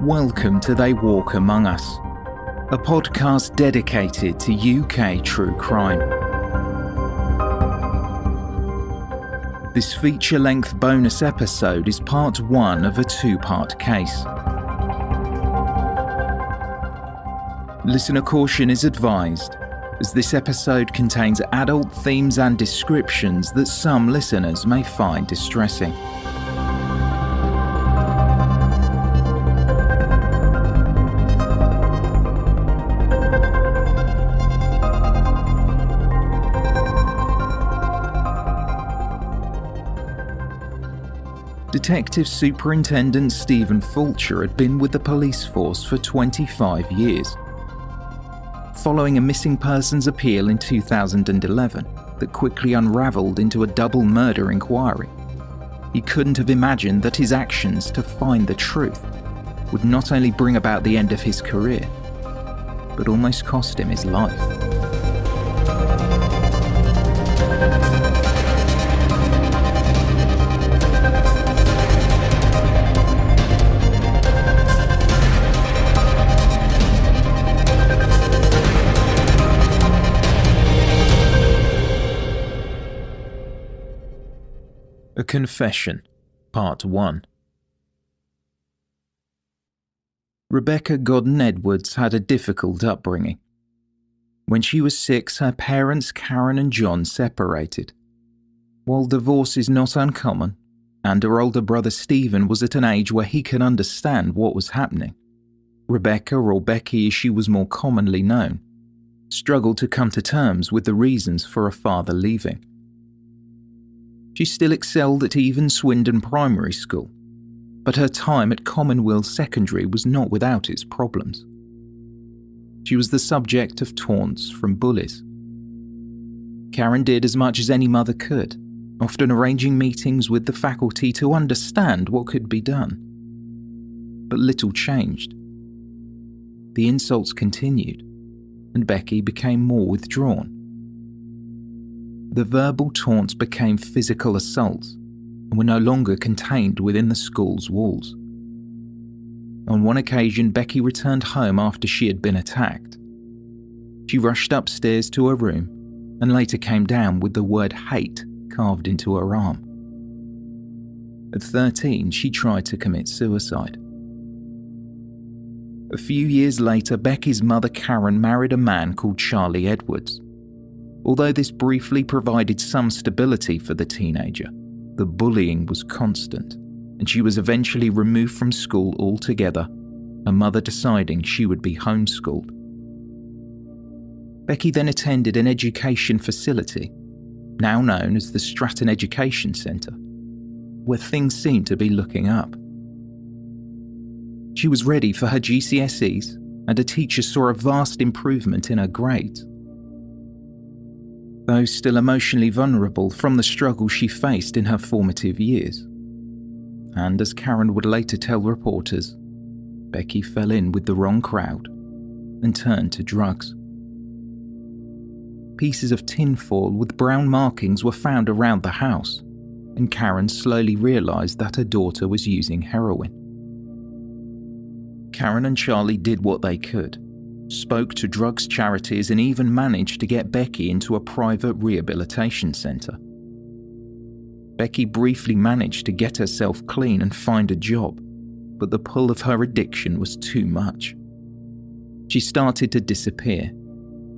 Welcome to They Walk Among Us, a podcast dedicated to UK true crime. This feature-length bonus episode is part one of a two-part case. Listener caution is advised, as this episode contains adult themes and descriptions that some listeners may find distressing. Detective Superintendent Stephen Fulcher had been with the police force for 25 years. Following a missing persons appeal in 2011 that quickly unravelled into a double murder inquiry, he couldn't have imagined that his actions to find the truth would not only bring about the end of his career, but almost cost him his life. A Confession, Part 1. Rebecca Godden-Edwards had a difficult upbringing. When she was 6, her parents Karen and John separated. While divorce is not uncommon, and her older brother Stephen was at an age where he could understand what was happening, Rebecca, or Becky as she was more commonly known, struggled to come to terms with the reasons for her father leaving. She still excelled at even Swindon Primary School, but her time at Commonwealth Secondary was not without its problems. She was the subject of taunts from bullies. Karen did as much as any mother could, often arranging meetings with the faculty to understand what could be done. But little changed. The insults continued, and Becky became more withdrawn. The verbal taunts became physical assaults and were no longer contained within the school's walls. On one occasion, Becky returned home after she had been attacked. She rushed upstairs to her room and later came down with the word hate carved into her arm. At 13, she tried to commit suicide. A few years later, Becky's mother Karen married a man called Charlie Edwards. Although this briefly provided some stability for the teenager, the bullying was constant, and she was eventually removed from school altogether, her mother deciding she would be homeschooled. Becky then attended an education facility, now known as the Stratton Education Centre, where things seemed to be looking up. She was ready for her GCSEs, and a teacher saw a vast improvement in her grades. Though still emotionally vulnerable from the struggle she faced in her formative years. And as Karen would later tell reporters, Becky fell in with the wrong crowd and turned to drugs. Pieces of tinfoil with brown markings were found around the house, and Karen slowly realised that her daughter was using heroin. Karen and Charlie did what they could, spoke to drugs charities and even managed to get Becky into a private rehabilitation centre. Becky briefly managed to get herself clean and find a job, but the pull of her addiction was too much. She started to disappear,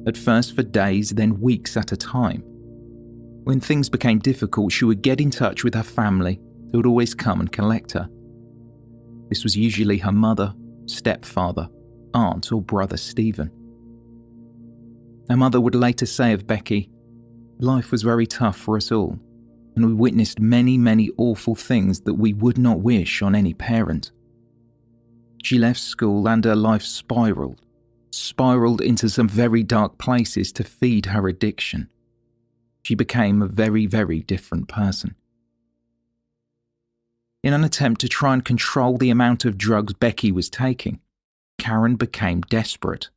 at first for days, then weeks at a time. When things became difficult, she would get in touch with her family, who would always come and collect her. This was usually her mother, stepfather, aunt or brother Stephen. Her mother would later say of Becky, "Life was very tough for us all, and we witnessed many, many awful things that we would not wish on any parent." She left school and her life spiraled into some very dark places to feed her addiction. She became a very, very different person. In an attempt to try and control the amount of drugs Becky was taking, Karen became desperate.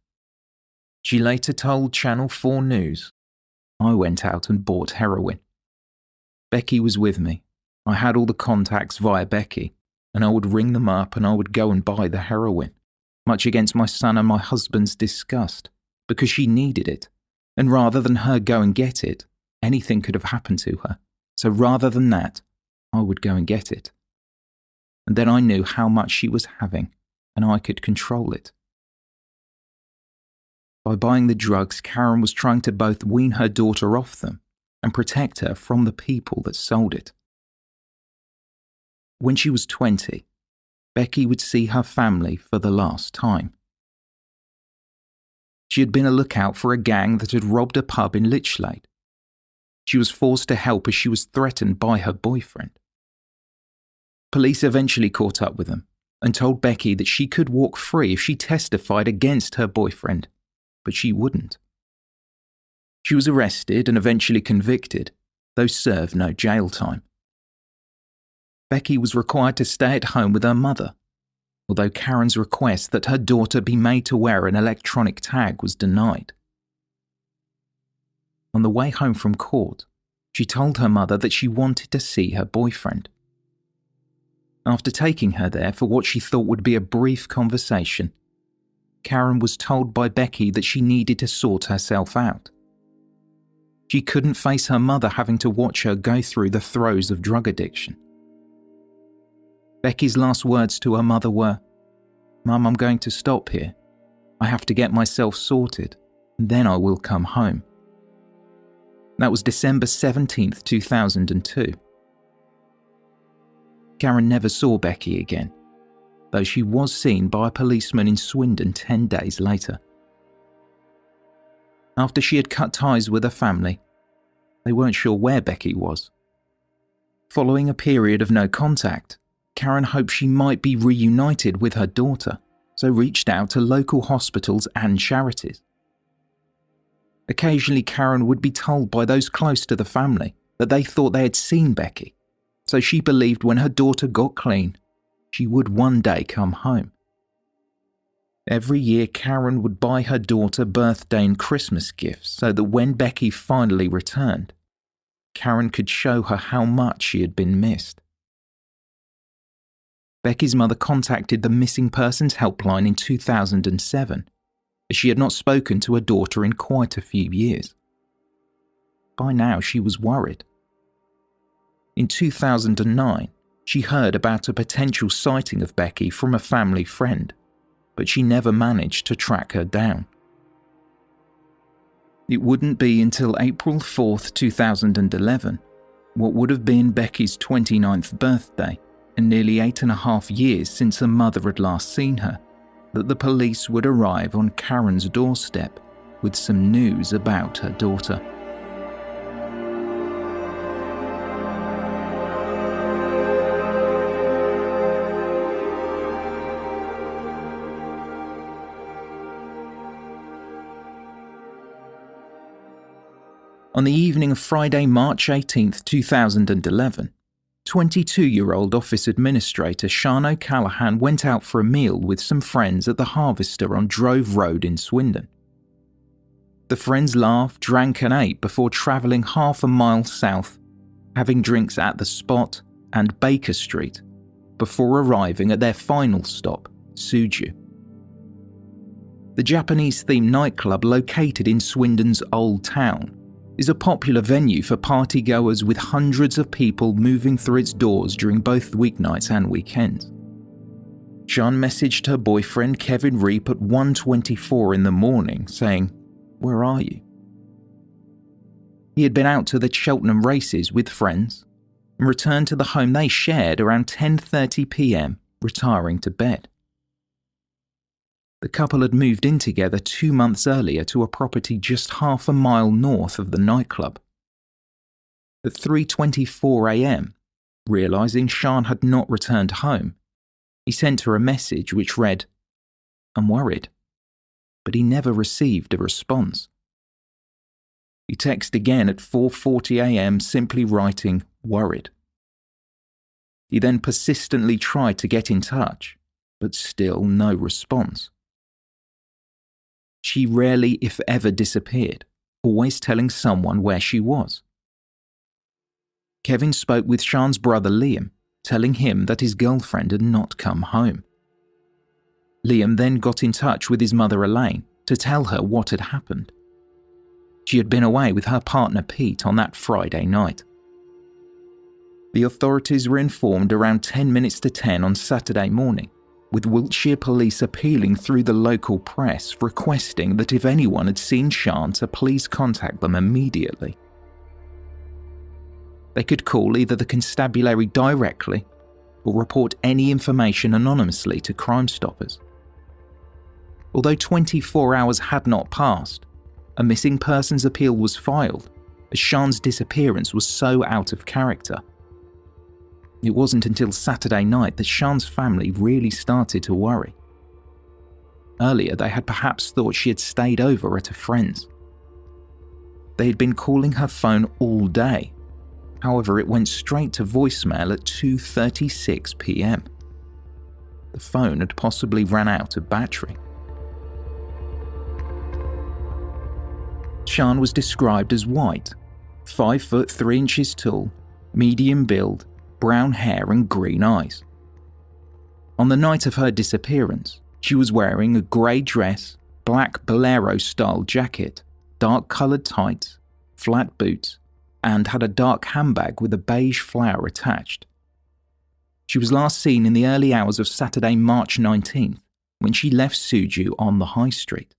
She later told Channel 4 News, "I went out and bought heroin. Becky was with me. I had all the contacts via Becky, and I would ring them up and I would go and buy the heroin, much against my son and my husband's disgust, because she needed it, and rather than her go and get it, anything could have happened to her. So rather than that, I would go and get it. And then I knew how much she was having, and I could control it. By buying the drugs, Karen was trying to both wean her daughter off them and protect her from the people that sold it. When she was 20, Becky would see her family for the last time. She had been a lookout for a gang that had robbed a pub in Lichlade. She was forced to help as she was threatened by her boyfriend. Police eventually caught up with them and told Becky that she could walk free if she testified against her boyfriend, but she wouldn't. She was arrested and eventually convicted, though served no jail time. Becky was required to stay at home with her mother, although Karen's request that her daughter be made to wear an electronic tag was denied. On the way home from court, she told her mother that she wanted to see her boyfriend. After taking her there for what she thought would be a brief conversation, Karen was told by Becky that she needed to sort herself out. She couldn't face her mother having to watch her go through the throes of drug addiction. Becky's last words to her mother were, "Mum, I'm going to stop here. I have to get myself sorted, and then I will come home." That was December 17th, 2002. Karen never saw Becky again, though she was seen by a policeman in Swindon 10 days later. After she had cut ties with her family, they weren't sure where Becky was. Following a period of no contact, Karen hoped she might be reunited with her daughter, so reached out to local hospitals and charities. Occasionally, Karen would be told by those close to the family that they thought they had seen Becky, so she believed when her daughter got clean, she would one day come home. Every year, Karen would buy her daughter birthday and Christmas gifts so that when Becky finally returned, Karen could show her how much she had been missed. Becky's mother contacted the Missing Persons Helpline in 2007, as she had not spoken to her daughter in quite a few years. By now, she was worried. In 2009, she heard about a potential sighting of Becky from a family friend, but she never managed to track her down. It wouldn't be until April 4th, 2011, what would have been Becky's 29th birthday, and nearly 8.5 years since her mother had last seen her, that the police would arrive on Karen's doorstep with some news about her daughter. On the evening of Friday, March 18th, 2011, 22-year-old Office Administrator Sian O'Callaghan went out for a meal with some friends at the Harvester on Drove Road in Swindon. The friends laughed, drank and ate before travelling half a mile south, having drinks at The Spot and Baker Street, before arriving at their final stop, Suju. The Japanese-themed nightclub located in Swindon's Old Town is a popular venue for partygoers with hundreds of people moving through its doors during both weeknights and weekends. Sian messaged her boyfriend Kevin Reap at 1:24 in the morning saying, "Where are you?" He had been out to the Cheltenham races with friends and returned to the home they shared around 10:30 p.m, retiring to bed. The couple had moved in together 2 months earlier to a property just half a mile north of the nightclub. At 3:24 a.m, realising Sian had not returned home, he sent her a message which read, "I'm worried," but he never received a response. He texted again at 4:40 a.m, simply writing, "Worried." He then persistently tried to get in touch, but still no response. She rarely, if ever, disappeared, always telling someone where she was. Kevin spoke with Sian's brother Liam, telling him that his girlfriend had not come home. Liam then got in touch with his mother Elaine to tell her what had happened. She had been away with her partner Pete on that Friday night. The authorities were informed around 10 minutes to 10 on Saturday morning, with Wiltshire police appealing through the local press requesting that if anyone had seen Sian to please contact them immediately. They could call either the constabulary directly or report any information anonymously to Crime Stoppers. Although 24 hours had not passed, a missing persons appeal was filed as Sian's disappearance was so out of character. It wasn't until Saturday night that Sian's family really started to worry. Earlier, they had perhaps thought she had stayed over at a friend's. They had been calling her phone all day. However, it went straight to voicemail at 2:36 p.m. The phone had possibly run out of battery. Sian was described as white, 5 foot 3 inches tall, medium build, brown hair and green eyes. On the night of her disappearance, she was wearing a grey dress, black bolero-style jacket, dark-coloured tights, flat boots, and had a dark handbag with a beige flower attached. She was last seen in the early hours of Saturday, March 19th, when she left Suju on the high street.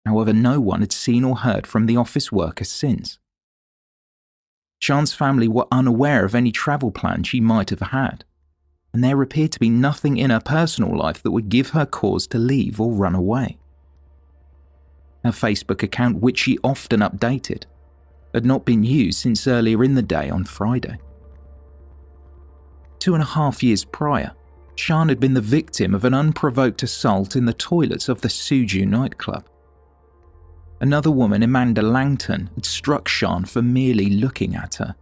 However, no one had seen or heard from the office worker since. Sian's family were unaware of any travel plan she might have had, and there appeared to be nothing in her personal life that would give her cause to leave or run away. Her Facebook account, which she often updated, had not been used since earlier in the day on Friday. 2.5 years prior, Sian had been the victim of an unprovoked assault in the toilets of the Suju nightclub. Another woman, Amanda Langton, had struck Sian for merely looking at her.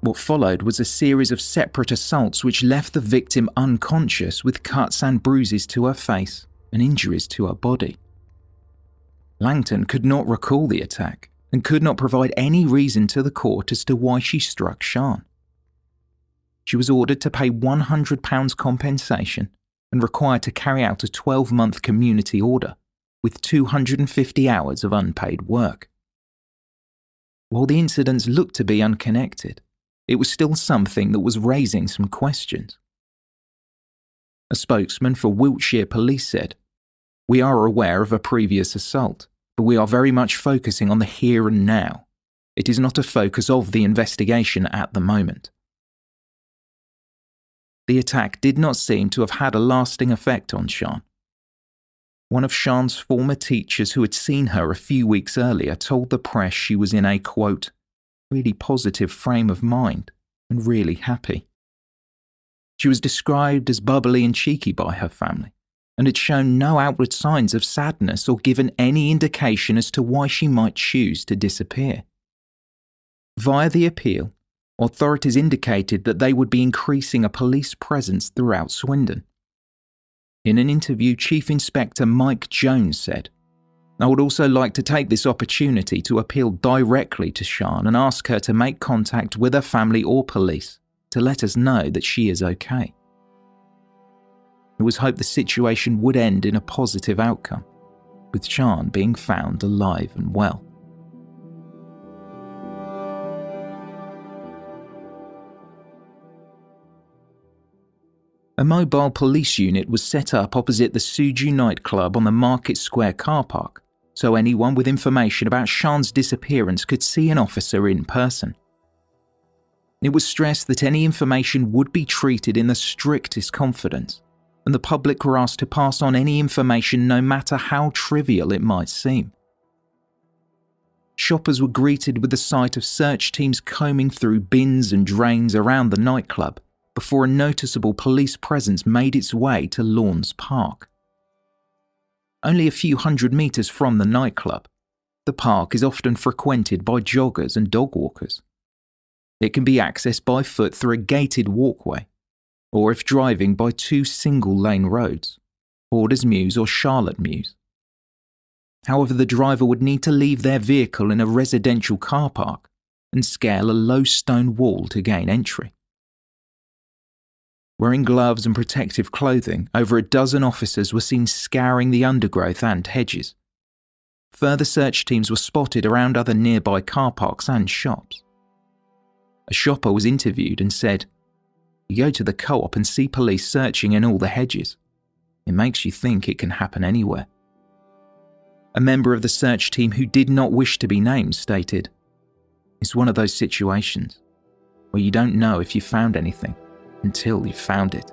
What followed was a series of separate assaults which left the victim unconscious with cuts and bruises to her face and injuries to her body. Langton could not recall the attack and could not provide any reason to the court as to why she struck Sian. She was ordered to pay £100 compensation and required to carry out a 12-month community order with 250 hours of unpaid work. While the incidents looked to be unconnected, it was still something that was raising some questions. A spokesman for Wiltshire Police said, "We are aware of a previous assault, but we are very much focusing on the here and now. It is not a focus of the investigation at the moment." The attack did not seem to have had a lasting effect on Sian. One of Sian's former teachers who had seen her a few weeks earlier told the press she was in a, quote, really positive frame of mind and really happy. She was described as bubbly and cheeky by her family and had shown no outward signs of sadness or given any indication as to why she might choose to disappear. Via the appeal, authorities indicated that they would be increasing a police presence throughout Swindon. In an interview, Chief Inspector Mike Jones said, "I would also like to take this opportunity to appeal directly to Sian and ask her to make contact with her family or police to let us know that she is okay." It was hoped the situation would end in a positive outcome, with Sian being found alive and well. A mobile police unit was set up opposite the Suju nightclub on the Market Square car park, so anyone with information about Sian's disappearance could see an officer in person. It was stressed that any information would be treated in the strictest confidence, and the public were asked to pass on any information no matter how trivial it might seem. Shoppers were greeted with the sight of search teams combing through bins and drains around the nightclub before a noticeable police presence made its way to Lawns Park. Only a few hundred metres from the nightclub, the park is often frequented by joggers and dog walkers. It can be accessed by foot through a gated walkway, or if driving by 2 single-lane roads, Orders Mews or Charlotte Mews. However, the driver would need to leave their vehicle in a residential car park and scale a low stone wall to gain entry. Wearing gloves and protective clothing, over a dozen officers were seen scouring the undergrowth and hedges. Further search teams were spotted around other nearby car parks and shops. A shopper was interviewed and said, "You go to the co-op and see police searching in all the hedges. It makes you think it can happen anywhere." A member of the search team who did not wish to be named stated, "It's one of those situations where you don't know if you found anything until you've found it."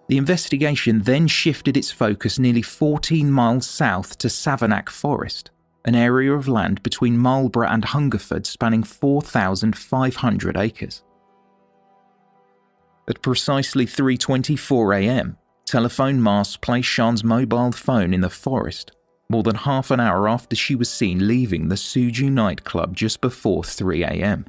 The investigation then shifted its focus nearly 14 miles south to Savernake Forest, an area of land between Marlborough and Hungerford spanning 4,500 acres. At precisely 3:24 a.m, telephone masts placed Sian's mobile phone in the forest, more than half an hour after she was seen leaving the Suju nightclub just before 3 a.m.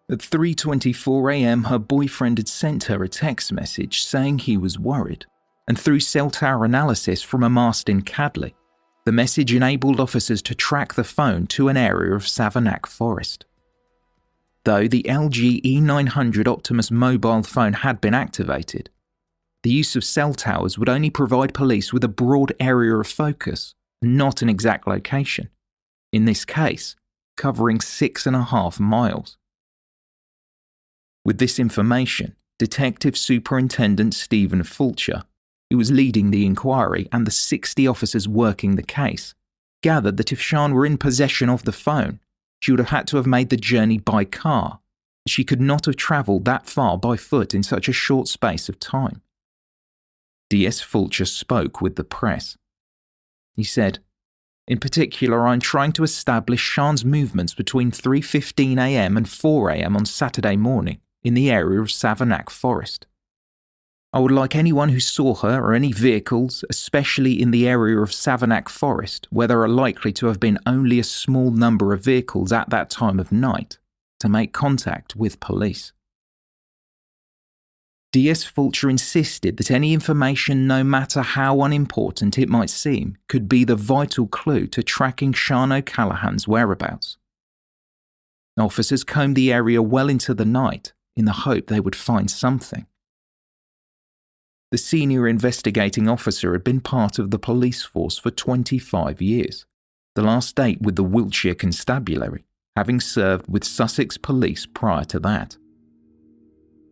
At 3:24 a.m, her boyfriend had sent her a text message saying he was worried, and through cell tower analysis from a mast in Cadley, the message enabled officers to track the phone to an area of Savernake Forest. Though the LG E900 Optimus mobile phone had been activated, the use of cell towers would only provide police with a broad area of focus, not an exact location, in this case, covering 6.5 miles. With this information, Detective Superintendent Stephen Fulcher, who was leading the inquiry, and the 60 officers working the case, gathered that if Sian were in possession of the phone, she would have had to have made the journey by car. She could not have travelled that far by foot in such a short space of time. DS Fulcher spoke with the press. He said, "In particular, I'm trying to establish Sian's movements between 3:15 a.m. and 4 a.m. on Saturday morning in the area of Savernake Forest. I would like anyone who saw her or any vehicles, especially in the area of Savernake Forest, where there are likely to have been only a small number of vehicles at that time of night, to make contact with police." DS Fulcher insisted that any information, no matter how unimportant it might seem, could be the vital clue to tracking Sian O'Callaghan's whereabouts. Officers combed the area well into the night in the hope they would find something. The senior investigating officer had been part of the police force for 25 years, the last date with the Wiltshire Constabulary, having served with Sussex Police prior to that.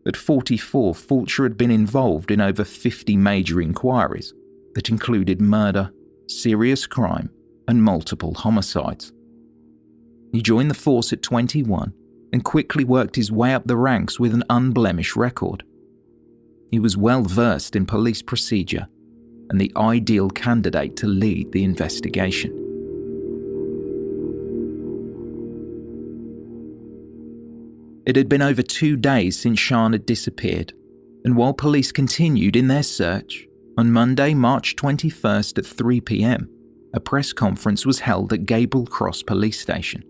At 44, Fulcher had been involved in over 50 major inquiries that included murder, serious crime, and multiple homicides. He joined the force at 21 and quickly worked his way up the ranks with an unblemished record. He was well versed in police procedure and the ideal candidate to lead the investigation. It had been over 2 days since Sian had disappeared, and while police continued in their search, on Monday, March 21st at 3 p.m, a press conference was held at Gable Cross Police Station.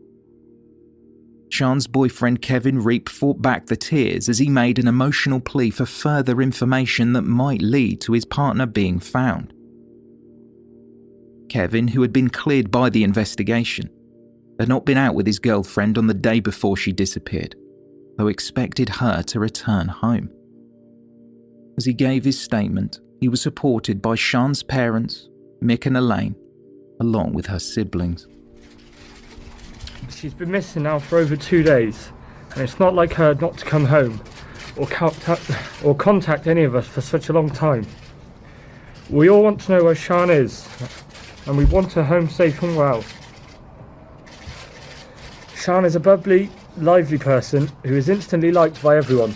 Sian's boyfriend Kevin Reap fought back the tears as he made an emotional plea for further information that might lead to his partner being found. Kevin, who had been cleared by the investigation, had not been out with his girlfriend on the day before she disappeared, though expected her to return home. As he gave his statement, he was supported by Sian's parents, Mick and Elaine, along with her siblings. She's been missing now for over 2 days, and it's not like her not to come home or contact any of us for such a long time. We all want to know where Sian is, and we want her home safe and well. Sian is a bubbly, lively person who is instantly liked by everyone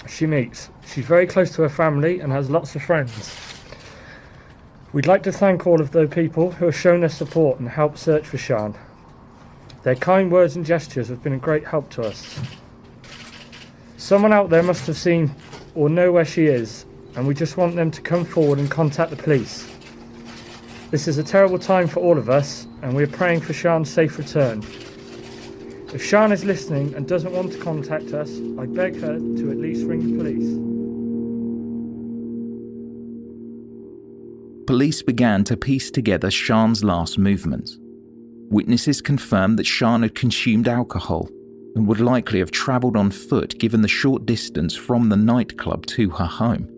she meets. She's very close to her family and has lots of friends. We'd like to thank all of the people who have shown their support and helped search for Sian. Their kind words and gestures have been a great help to us. Someone out there must have seen or know where she is, and we just want them to come forward and contact the police. This is a terrible time for all of us, and we're praying for Sian's safe return. If Sian is listening and doesn't want to contact us, I beg her to at least ring the police. Police began to piece together Sian's last movements. Witnesses confirmed that Sian had consumed alcohol and would likely have travelled on foot given the short distance from the nightclub to her home.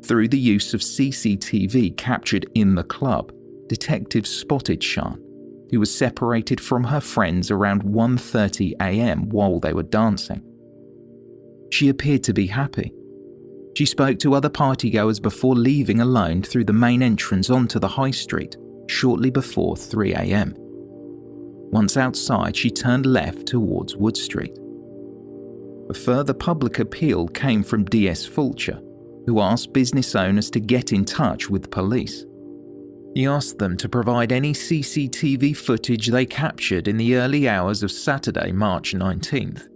Through the use of CCTV captured in the club, detectives spotted Sian, who was separated from her friends around 1:30 a.m. while they were dancing. She appeared to be happy. She spoke to other partygoers before leaving alone through the main entrance onto the high street shortly before 3 a.m. Once outside, she turned left towards Wood Street. A further public appeal came from DS Fulcher, who asked business owners to get in touch with police. He asked them to provide any CCTV footage they captured in the early hours of Saturday, March 19th.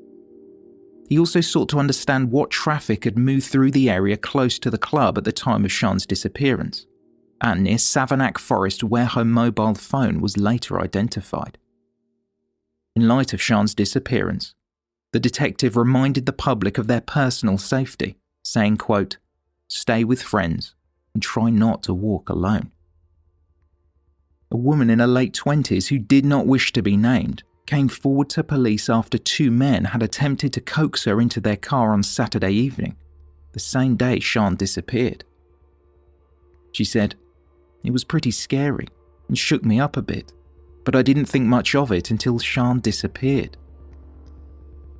He also sought to understand what traffic had moved through the area close to the club at the time of Sian's disappearance, and near Savernake Forest where her mobile phone was later identified. In light of Sian's disappearance, the detective reminded the public of their personal safety, saying, quote, "Stay with friends and try not to walk alone." A woman in her late 20s who did not wish to be named came forward to police after two men had attempted to coax her into their car on Saturday evening, the same day Sian disappeared. She said, "It was pretty scary and shook me up a bit, but I didn't think much of it until Sian disappeared."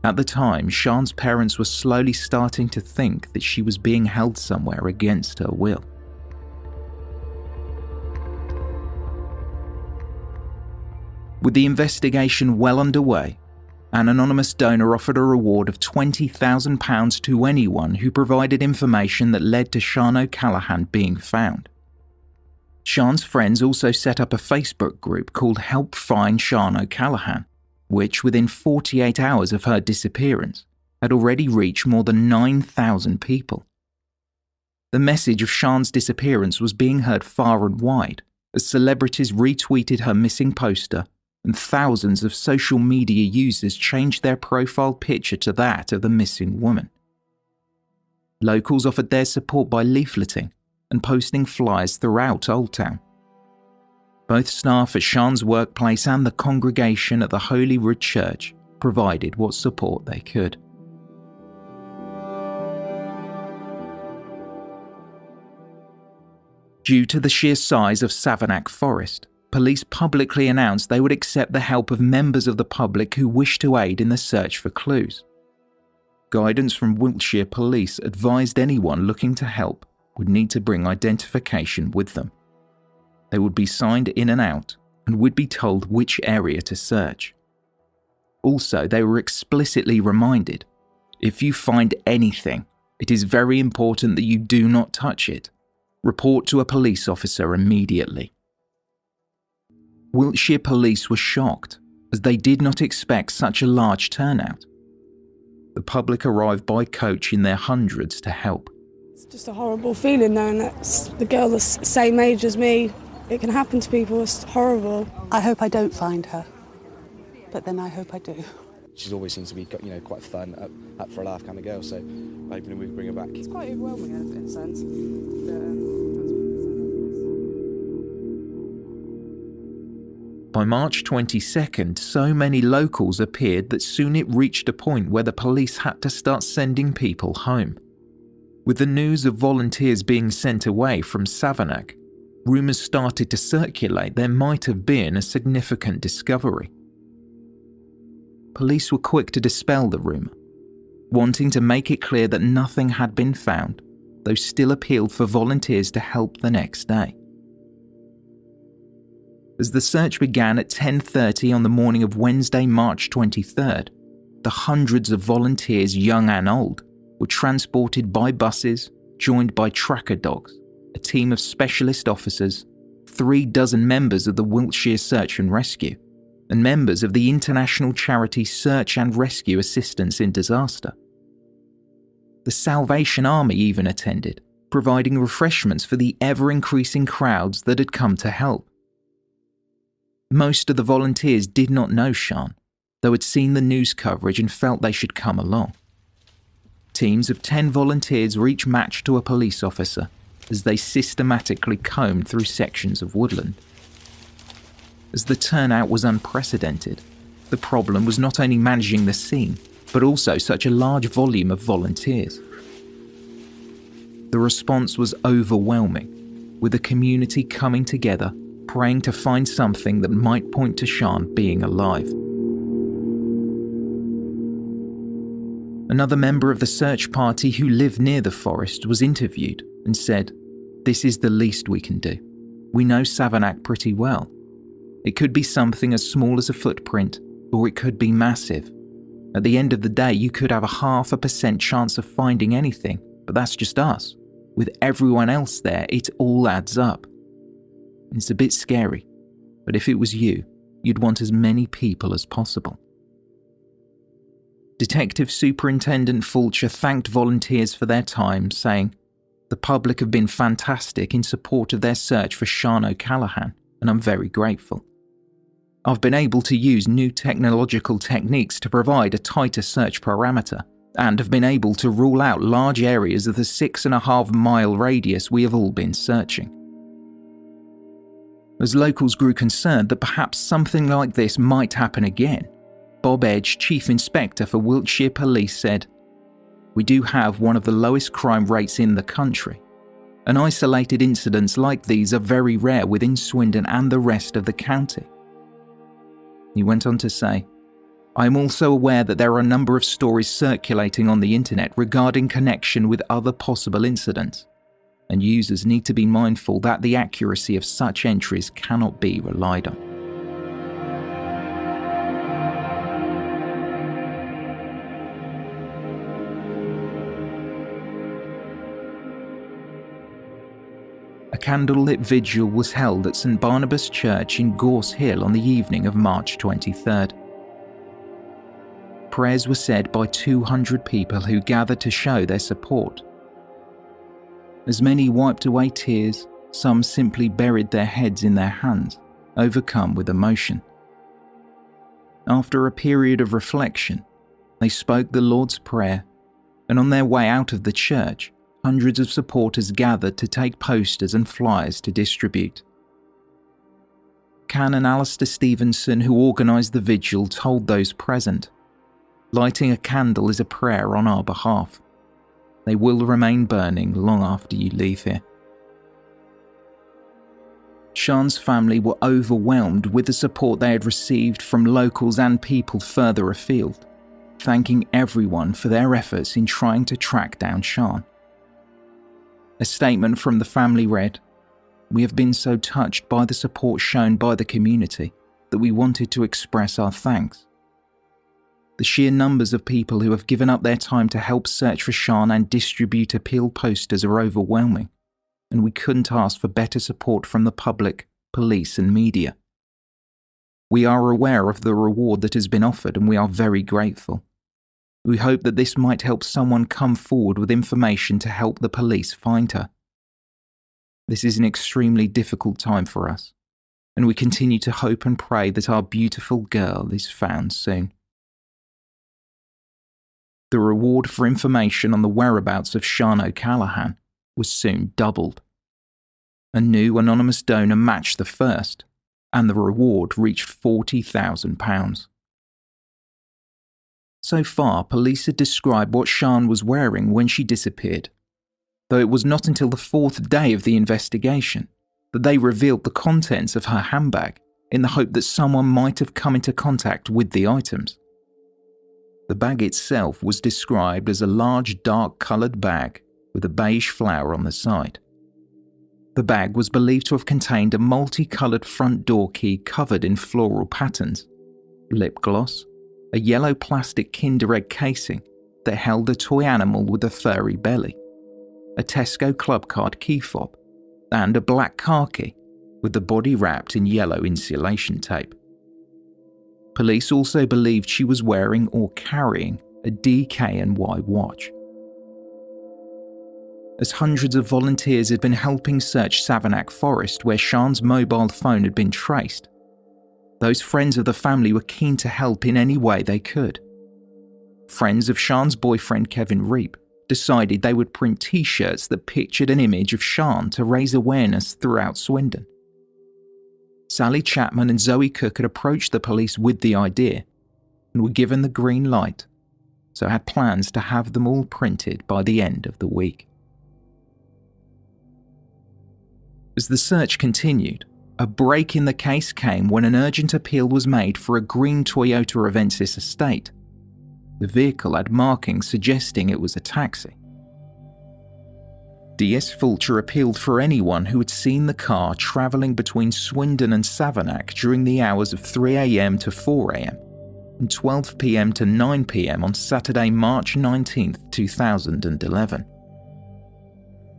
At the time, Sian's parents were slowly starting to think that she was being held somewhere against her will. With the investigation well underway, an anonymous donor offered a reward of £20,000 to anyone who provided information that led to Sian O'Callaghan being found. Sian's friends also set up a Facebook group called Help Find Sian O'Callaghan, which within 48 hours of her disappearance had already reached more than 9,000 people. The message of Sian's disappearance was being heard far and wide as celebrities retweeted her missing poster and thousands of social media users changed their profile picture to that of the missing woman. Locals offered their support by leafleting and posting flyers throughout Old Town. Both staff at Sian's workplace and the congregation at the Holyrood Church provided what support they could. Due to the sheer size of Savernake Forest, police publicly announced they would accept the help of members of the public who wished to aid in the search for clues. Guidance from Wiltshire Police advised anyone looking to help would need to bring identification with them. They would be signed in and out and would be told which area to search. Also, they were explicitly reminded, if you find anything, it is very important that you do not touch it. Report to a police officer immediately. Wiltshire Police were shocked, as they did not expect such a large turnout. The public arrived by coach in their hundreds to help. It's just a horrible feeling knowing that the girl that's the same age as me, it can happen to people. It's horrible. I hope I don't find her, but then I hope I do. She always seems to be, quite fun, up for a laugh kind of girl, so hoping we can bring her back. It's quite overwhelming in a sense. By March 22nd, so many locals appeared that soon it reached a point where the police had to start sending people home. With the news of volunteers being sent away from Savernake, rumours started to circulate there might have been a significant discovery. Police were quick to dispel the rumour, wanting to make it clear that nothing had been found, though still appealed for volunteers to help the next day. As the search began at 10:30 on the morning of Wednesday, March 23rd, the hundreds of volunteers, young and old, were transported by buses, joined by tracker dogs, a team of specialist officers, 36 members of the Wiltshire Search and Rescue, and members of the international charity Search and Rescue Assistance in Disaster. The Salvation Army even attended, providing refreshments for the ever-increasing crowds that had come to help. Most of the volunteers did not know Sian, though had seen the news coverage and felt they should come along. Teams of 10 volunteers were each matched to a police officer as they systematically combed through sections of woodland. As the turnout was unprecedented, the problem was not only managing the scene, but also such a large volume of volunteers. The response was overwhelming, with the community coming together, praying to find something that might point to Sian being alive. Another member of the search party who lived near the forest was interviewed and said, "This is the least we can do. We know Savernake pretty well. It could be something as small as a footprint, or it could be massive. At the end of the day, you could have a 0.5% chance of finding anything, but that's just us. With everyone else there, it all adds up. It's a bit scary, but if it was you, you'd want as many people as possible." Detective Superintendent Fulcher thanked volunteers for their time, saying, "The public have been fantastic in support of their search for Sian O'Callaghan, and I'm very grateful. I've been able to use new technological techniques to provide a tighter search parameter, and have been able to rule out large areas of the 6.5-mile radius we have all been searching." As locals grew concerned that perhaps something like this might happen again, Bob Edge, Chief Inspector for Wiltshire Police, said, "We do have one of the lowest crime rates in the country, and isolated incidents like these are very rare within Swindon and the rest of the county." He went on to say, "I am also aware that there are a number of stories circulating on the internet regarding connection with other possible incidents, and users need to be mindful that the accuracy of such entries cannot be relied on." A candlelit vigil was held at St Barnabas Church in Gorse Hill on the evening of March 23rd. Prayers were said by 200 people who gathered to show their support. As many wiped away tears, some simply buried their heads in their hands, overcome with emotion. After a period of reflection, they spoke the Lord's Prayer, and on their way out of the church, hundreds of supporters gathered to take posters and flyers to distribute. Canon Alistair Stevenson, who organised the vigil, told those present, "Lighting a candle is a prayer on our behalf. They will remain burning long after you leave here." Sian's family were overwhelmed with the support they had received from locals and people further afield, thanking everyone for their efforts in trying to track down Sian. A statement from the family read, "We have been so touched by the support shown by the community that we wanted to express our thanks. The sheer numbers of people who have given up their time to help search for Sian and distribute appeal posters are overwhelming, and we couldn't ask for better support from the public, police and media. We are aware of the reward that has been offered and we are very grateful. We hope that this might help someone come forward with information to help the police find her. This is an extremely difficult time for us, and we continue to hope and pray that our beautiful girl is found soon." The reward for information on the whereabouts of Sian O'Callaghan was soon doubled. A new anonymous donor matched the first, and the reward reached £40,000. So far, police had described what Sian was wearing when she disappeared, though it was not until the 4th day of the investigation that they revealed the contents of her handbag in the hope that someone might have come into contact with the items. The bag itself was described as a large dark-coloured bag with a beige flower on the side. The bag was believed to have contained a multicoloured front door key covered in floral patterns, lip gloss, a yellow plastic Kinder Egg casing that held a toy animal with a furry belly, a Tesco club card key fob, and a black car key with the body wrapped in yellow insulation tape. Police also believed she was wearing or carrying a DKNY watch. As hundreds of volunteers had been helping search Savernake Forest where Sian's mobile phone had been traced, those friends of the family were keen to help in any way they could. Friends of Sian's boyfriend Kevin Reap decided they would print t-shirts that pictured an image of Sian to raise awareness throughout Swindon. Sally Chapman and Zoe Cook had approached the police with the idea and were given the green light, so had plans to have them all printed by the end of the week. As the search continued, a break in the case came when an urgent appeal was made for a green Toyota Avensis estate. The vehicle had markings suggesting it was a taxi. DS Fulcher appealed for anyone who had seen the car travelling between Swindon and Savernake during the hours of 3 a.m. to 4 a.m. and 12 p.m. to 9 p.m. on Saturday, March 19, 2011.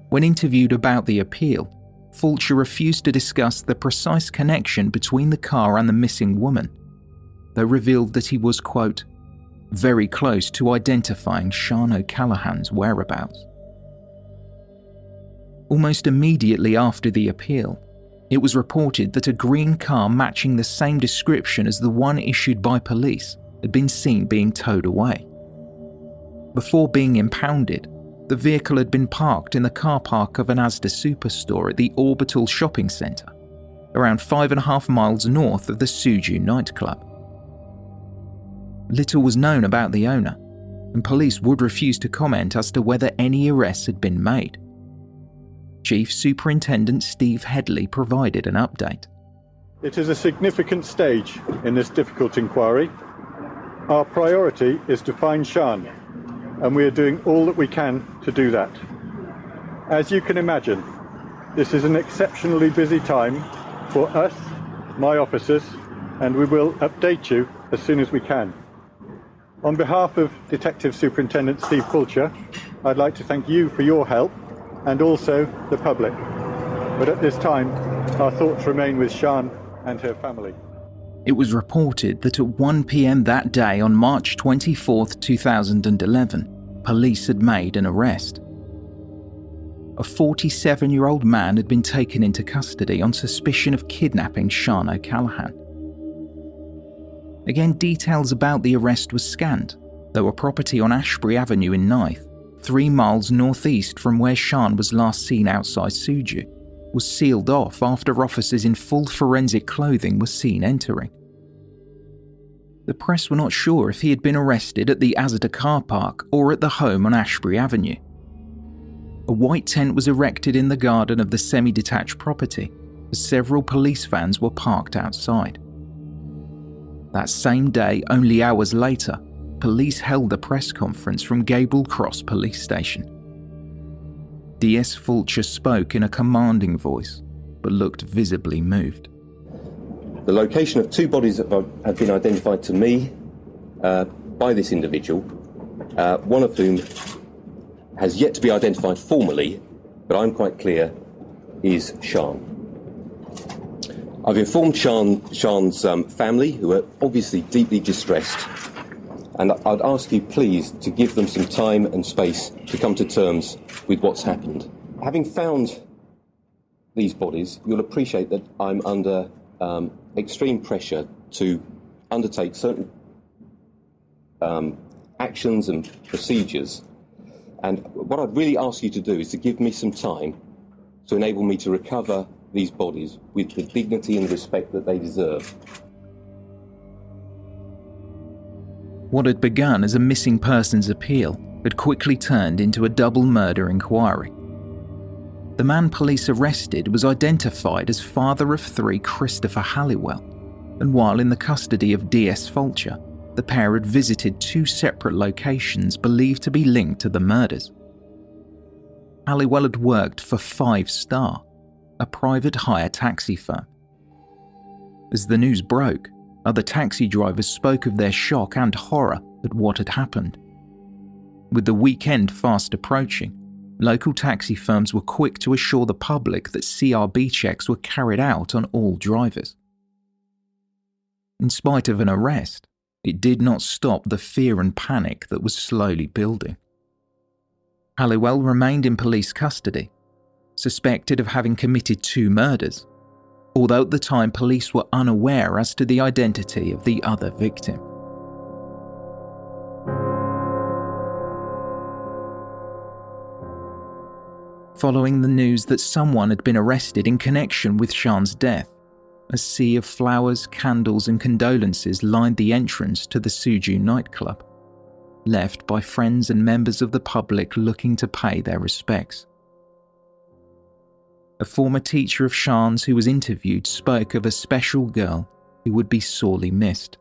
When interviewed about the appeal, Fulcher refused to discuss the precise connection between the car and the missing woman, though revealed that he was, quote, very close to identifying Sian O'Callaghan's whereabouts. Almost immediately after the appeal, it was reported that a green car matching the same description as the one issued by police had been seen being towed away. Before being impounded, the vehicle had been parked in the car park of an Asda superstore at the Orbital Shopping Centre, around 5.5 miles north of the Suju nightclub. Little was known about the owner, and police would refuse to comment as to whether any arrests had been made. Chief Superintendent Steve Headley provided an update. It is a significant stage in this difficult inquiry. Our priority is to find Sian, and we are doing all that we can to do that. As you can imagine, this is an exceptionally busy time for us, my officers, and we will update you as soon as we can. On behalf of Detective Superintendent Steve Fulcher, I'd like to thank you for your help and also the public. But at this time, our thoughts remain with Sian and her family. It was reported that at 1 p.m. that day on March 24, 2011, police had made an arrest. A 47-year-old man had been taken into custody on suspicion of kidnapping Sian O'Callaghan. Again, details about the arrest were scant, though a property on Ashbury Avenue in Neath, 3 miles northeast from where Sian was last seen outside Suju, was sealed off after officers in full forensic clothing were seen entering. The press were not sure if he had been arrested at the Asda car park or at the home on Ashbury Avenue. A white tent was erected in the garden of the semi-detached property, as several police vans were parked outside. That same day, only hours later, police held a press conference from Gable Cross Police Station. DS Fulcher spoke in a commanding voice, but looked visibly moved. The location of 2 bodies that have been identified to me by this individual, one of whom has yet to be identified formally, but I'm quite clear is Sian. I've informed Sian's family, who are obviously deeply distressed, and I'd ask you please to give them some time and space to come to terms with what's happened. Having found these bodies, you'll appreciate that I'm under extreme pressure to undertake certain actions and procedures. And what I'd really ask you to do is to give me some time to enable me to recover these bodies with the dignity and respect that they deserve. What had begun as a missing persons appeal had quickly turned into a double murder inquiry. The man police arrested was identified as father of 3 Christopher Halliwell, and while in the custody of DS Fulcher, the pair had visited 2 separate locations believed to be linked to the murders. Halliwell had worked for 5 Star, a private hire taxi firm. As the news broke, other taxi drivers spoke of their shock and horror at what had happened. With the weekend fast approaching, local taxi firms were quick to assure the public that CRB checks were carried out on all drivers. In spite of an arrest, it did not stop the fear and panic that was slowly building. Halliwell remained in police custody, suspected of having committed 2 murders, although at the time police were unaware as to the identity of the other victim. Following the news that someone had been arrested in connection with Sian's death, A sea of flowers, candles and condolences lined the entrance to the Suju nightclub, left by friends and members of the public looking to pay their respects. A former teacher of Sian's who was interviewed spoke of a special girl who would be sorely missed.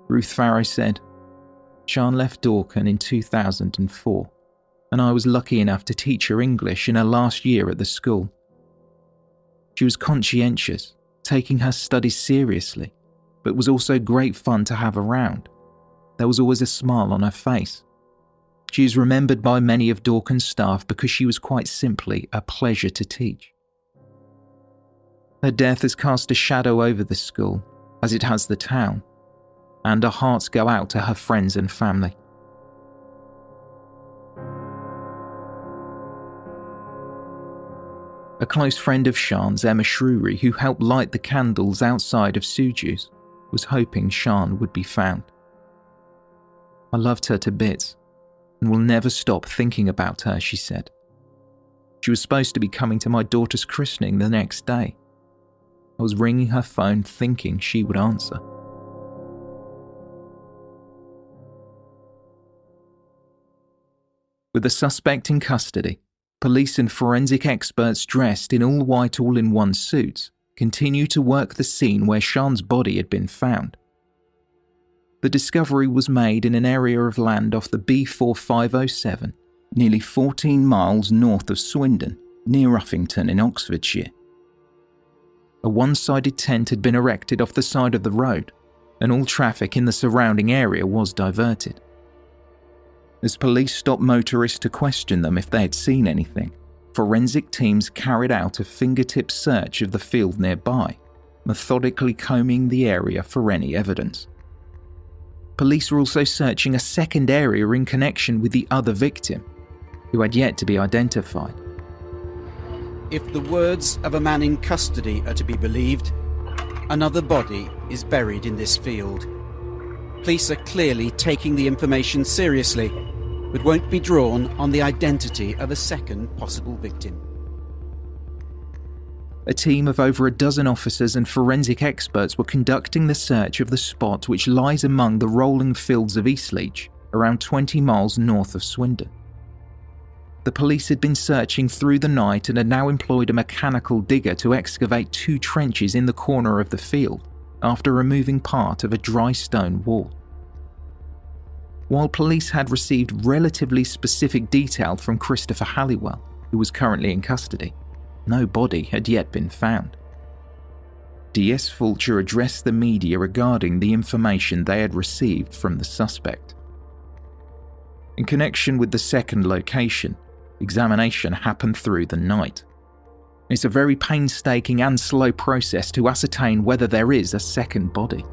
Ruth Farrow said, "Sian left Dorking in 2004, and I was lucky enough to teach her English in her last year at the school. She was conscientious, taking her studies seriously, but was also great fun to have around. There was always a smile on her face. She is remembered by many of Dorking's staff because she was quite simply a pleasure to teach. Her death has cast a shadow over the school, as it has the town, and our hearts go out to her friends and family." A close friend of Sian's, Emma Shrewery, who helped light the candles outside of Suju's, was hoping Sian would be found. "I loved her to bits and will never stop thinking about her," she said. "She was supposed to be coming to my daughter's christening the next day. I was ringing her phone thinking she would answer." With the suspect in custody, police and forensic experts dressed in all white all-in-one suits continue to work the scene where Sian's body had been found. The discovery was made in an area of land off the B4507, nearly 14 miles north of Swindon, near Uffington in Oxfordshire. A one-sided tent had been erected off the side of the road, and all traffic in the surrounding area was diverted. As police stopped motorists to question them if they had seen anything, forensic teams carried out a fingertip search of the field nearby, methodically combing the area for any evidence. Police were also searching a second area in connection with the other victim, who had yet to be identified. If the words of a man in custody are to be believed, another body is buried in this field. Police are clearly taking the information seriously, but won't be drawn on the identity of a second possible victim. A team of over a dozen officers and forensic experts were conducting the search of the spot which lies among the rolling fields of Eastleach, around 20 miles north of Swindon. The police had been searching through the night and had now employed a mechanical digger to excavate 2 trenches in the corner of the field after removing part of a dry stone wall. While police had received relatively specific detail from Christopher Halliwell, who was currently in custody, no body had yet been found. DS Fulcher addressed the media regarding the information they had received from the suspect. In connection with the second location, examination happened through the night. It's a very painstaking and slow process to ascertain whether there is a second body.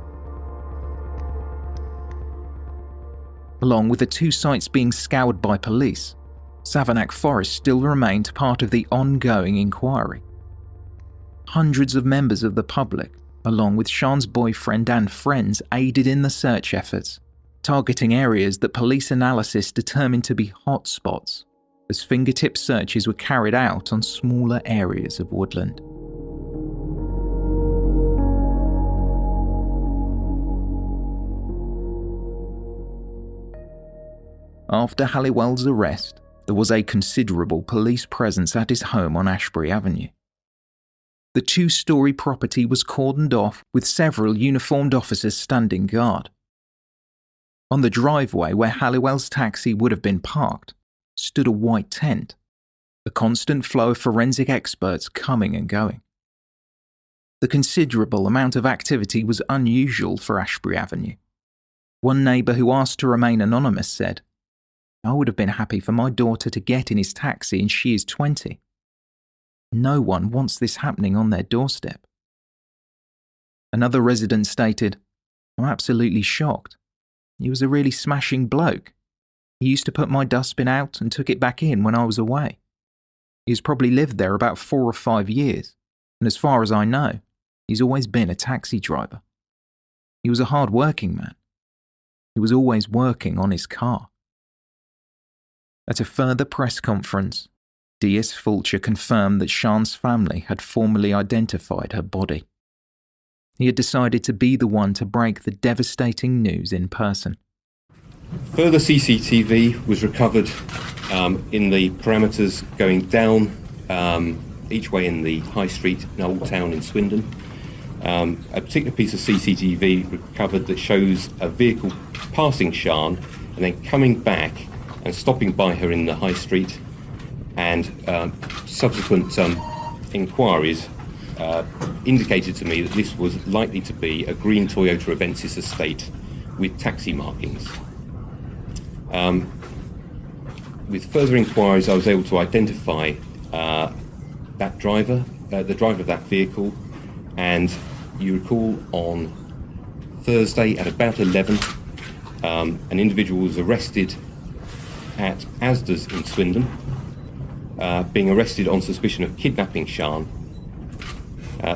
Along with the 2 sites being scoured by police, Savernake Forest still remained part of the ongoing inquiry. Hundreds of members of the public, along with Sian's boyfriend and friends, aided in the search efforts, targeting areas that police analysis determined to be hot spots, as fingertip searches were carried out on smaller areas of woodland. After Halliwell's arrest, there was a considerable police presence at his home on Ashbury Avenue. The 2-storey property was cordoned off with several uniformed officers standing guard. On the driveway where Halliwell's taxi would have been parked stood a white tent, a constant flow of forensic experts coming and going. The considerable amount of activity was unusual for Ashbury Avenue. One neighbour who asked to remain anonymous said, "I would have been happy for my daughter to get in his taxi and she is 20. No one wants this happening on their doorstep." Another resident stated, "I'm absolutely shocked. He was a really smashing bloke. He used to put my dustbin out and took it back in when I was away. He's probably lived there about 4 or 5 years, and as far as I know, he's always been a taxi driver. He was a hard-working man. He was always working on his car." At a further press conference, DS Fulcher confirmed that Sian's family had formally identified her body. He had decided to be the one to break the devastating news in person. Further CCTV was recovered in the parameters going down each way in the High Street in Old Town in Swindon. A particular piece of CCTV recovered that shows a vehicle passing Sian and then coming back and stopping by her in the High Street, and subsequent inquiries indicated to me that this was likely to be a green Toyota Avensis estate with taxi markings. With further inquiries, I was able to identify that driver, the driver of that vehicle, and you recall on Thursday at about 11, an individual was arrested at Asda's in Swindon, being arrested on suspicion of kidnapping Sian.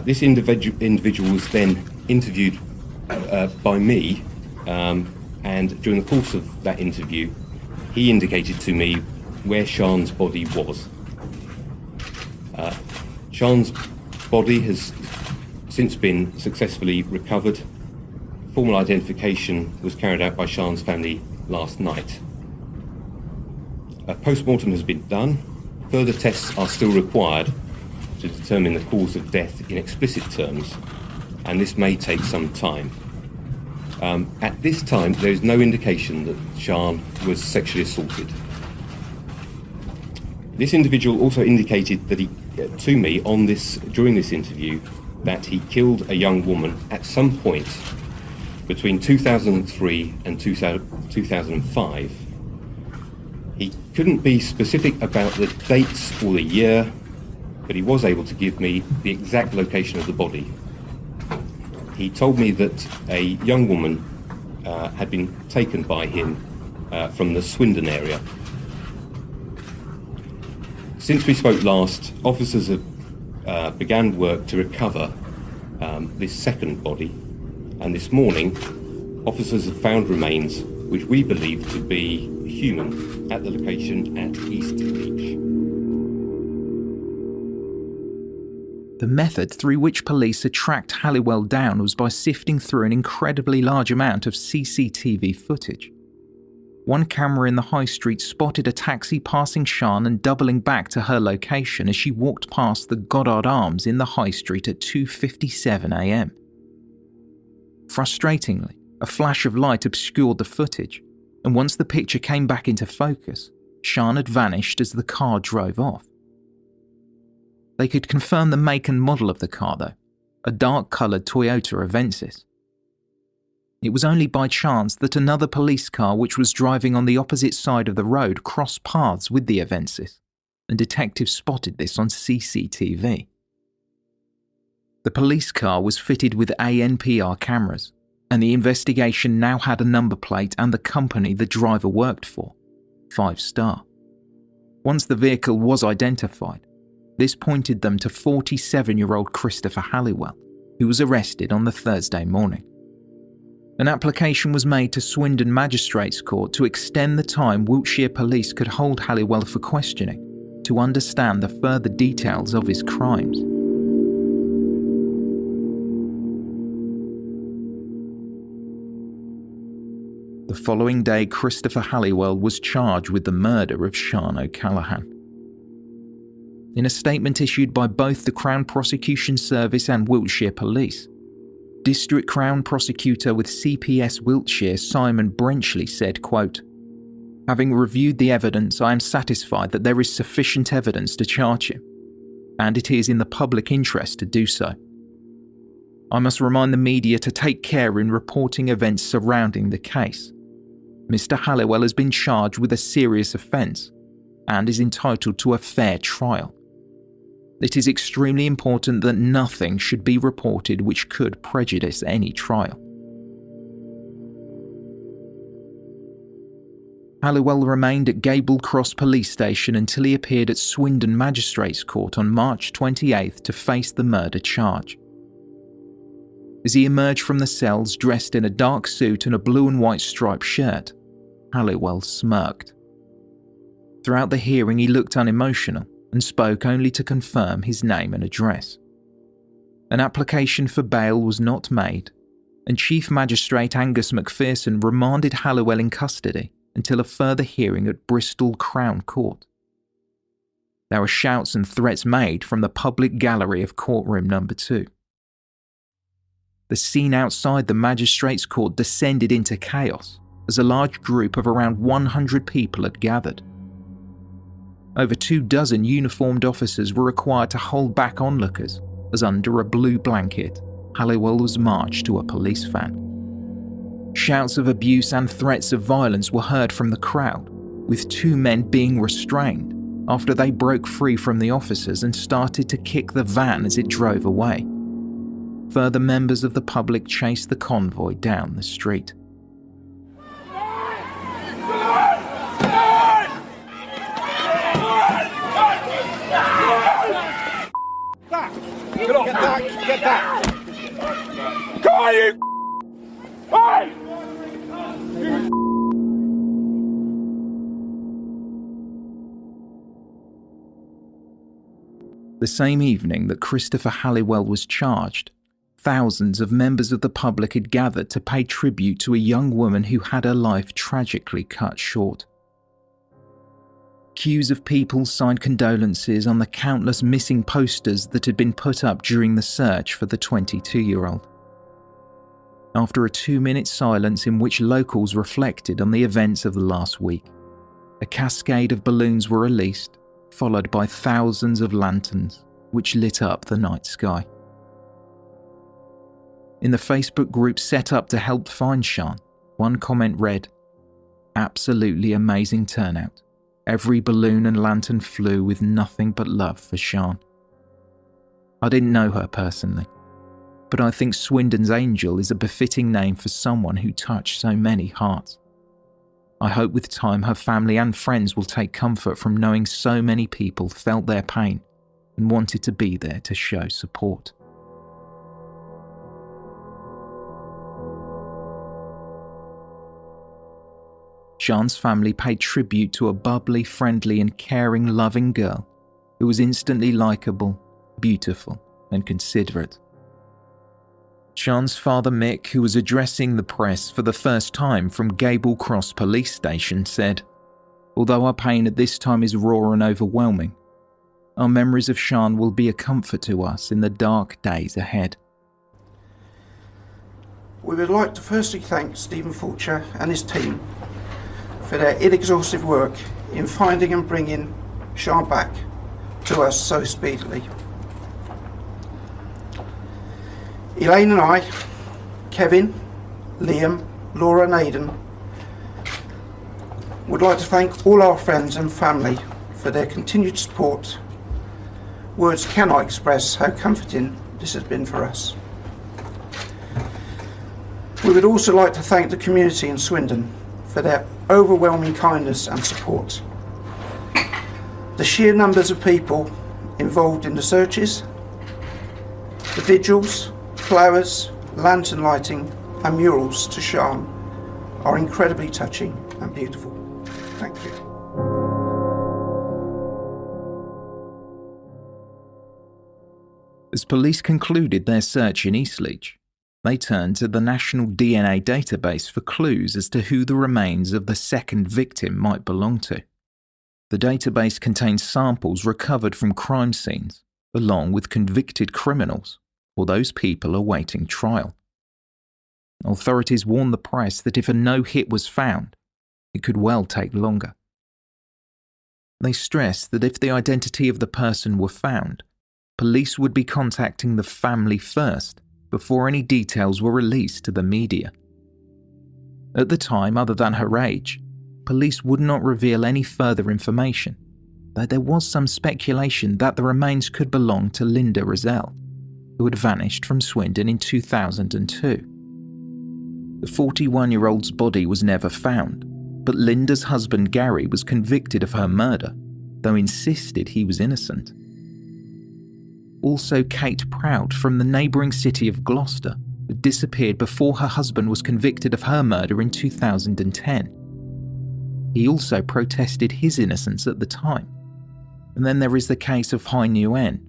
This individual was then interviewed by me, and during the course of that interview, he indicated to me where Sian's body was. Sian's body has since been successfully recovered. Formal identification was carried out by Sian's family last night. A post-mortem has been done. Further tests are still required to determine the cause of death in explicit terms, and this may take some time. At this time, there is no indication that Sian was sexually assaulted. This individual also indicated that to me during this interview that he killed a young woman at some point between 2003 and 2005. He couldn't be specific about the dates or the year, but he was able to give me the exact location of the body. He told me that a young woman had been taken by him from the Swindon area. Since we spoke last, officers have began work to recover this second body, and this morning officers have found remains which we believe to be human at the location at East Beach. The method through which police had tracked Halliwell down was by sifting through an incredibly large amount of CCTV footage. One camera in the High Street spotted a taxi passing Sian and doubling back to her location as she walked past the Goddard Arms in the High Street at 2:57 a.m. Frustratingly, a flash of light obscured the footage, and once the picture came back into focus, Sian had vanished as the car drove off. They could confirm the make and model of the car though, a dark-coloured Toyota Avensis. It was only by chance that another police car which was driving on the opposite side of the road crossed paths with the Avensis, and detectives spotted this on CCTV. The police car was fitted with ANPR cameras, and the investigation now had a number plate and the company the driver worked for, 5 Star. Once the vehicle was identified, this pointed them to 47-year-old Christopher Halliwell, who was arrested on the Thursday morning. An application was made to Swindon Magistrates Court to extend the time Wiltshire Police could hold Halliwell for questioning to understand the further details of his crimes. The following day, Christopher Halliwell was charged with the murder of Sian O'Callaghan. In a statement issued by both the Crown Prosecution Service and Wiltshire Police, District Crown Prosecutor with CPS Wiltshire Simon Brenchley said, quote, "Having reviewed the evidence, I am satisfied that there is sufficient evidence to charge him, and it is in the public interest to do so. I must remind the media to take care in reporting events surrounding the case. Mr. Halliwell has been charged with a serious offence and is entitled to a fair trial. It is extremely important that nothing should be reported which could prejudice any trial." Halliwell remained at Gable Cross Police Station until he appeared at Swindon Magistrates Court on March 28th to face the murder charge. As he emerged from the cells dressed in a dark suit and a blue and white striped shirt, Halliwell smirked. Throughout the hearing he looked unemotional and spoke only to confirm his name and address. An application for bail was not made, and Chief Magistrate Angus McPherson remanded Halliwell in custody until a further hearing at Bristol Crown Court. There were shouts and threats made from the public gallery of courtroom number 2. The scene outside the magistrates' court descended into chaos as a large group of around 100 people had gathered. Over 24 uniformed officers were required to hold back onlookers as under a blue blanket, Halliwell was marched to a police van. Shouts of abuse and threats of violence were heard from the crowd, with 2 men being restrained after they broke free from the officers and started to kick the van as it drove away. Further members of the public chased the convoy down the street. Get back! Come on, you! Hey! The same evening that Christopher Halliwell was charged, thousands of members of the public had gathered to pay tribute to a young woman who had her life tragically cut short. Queues of people signed condolences on the countless missing posters that had been put up during the search for the 22-year-old. After a 2-minute silence in which locals reflected on the events of the last week, a cascade of balloons were released, followed by thousands of lanterns which lit up the night sky. In the Facebook group set up to help find Sian, one comment read, "Absolutely amazing turnout. Every balloon and lantern flew with nothing but love for Sian." I didn't know her personally, but I think Swindon's Angel is a befitting name for someone who touched so many hearts. I hope with time her family and friends will take comfort from knowing so many people felt their pain and wanted to be there to show support. Sian's family paid tribute to a bubbly, friendly and caring, loving girl who was instantly likeable, beautiful and considerate. Sian's father Mick, who was addressing the press for the first time from Gable Cross Police Station, said, "Although our pain at this time is raw and overwhelming, our memories of Sian will be a comfort to us in the dark days ahead." We would like to firstly thank Stephen Fulcher and his team for their inexhaustive work in finding and bringing Sian back to us so speedily. Elaine and I, Kevin, Liam, Laura and Aidan would like to thank all our friends and family for their continued support. Words cannot express how comforting this has been for us. We would also like to thank the community in Swindon for their overwhelming kindness and support. The sheer numbers of people involved in the searches, the vigils, flowers, lantern lighting and murals to Sian are incredibly touching and beautiful. Thank you. As police concluded their search in Eastleach, they turned to the National DNA database for clues as to who the remains of the second victim might belong to. The database contains samples recovered from crime scenes, along with convicted criminals, or those people awaiting trial. Authorities warned the press that if a no-hit was found, it could well take longer. They stressed that if the identity of the person were found, police would be contacting the family first before any details were released to the media. At the time, other than her age, police would not reveal any further information, though there was some speculation that the remains could belong to Linda Rozelle, who had vanished from Swindon in 2002. The 41-year-old's body was never found, but Linda's husband Gary was convicted of her murder, though insisted he was innocent. Also, Kate Prout from the neighbouring city of Gloucester had disappeared before her husband was convicted of her murder in 2010. He also protested his innocence at the time. And then there is the case of Hai Nguyen,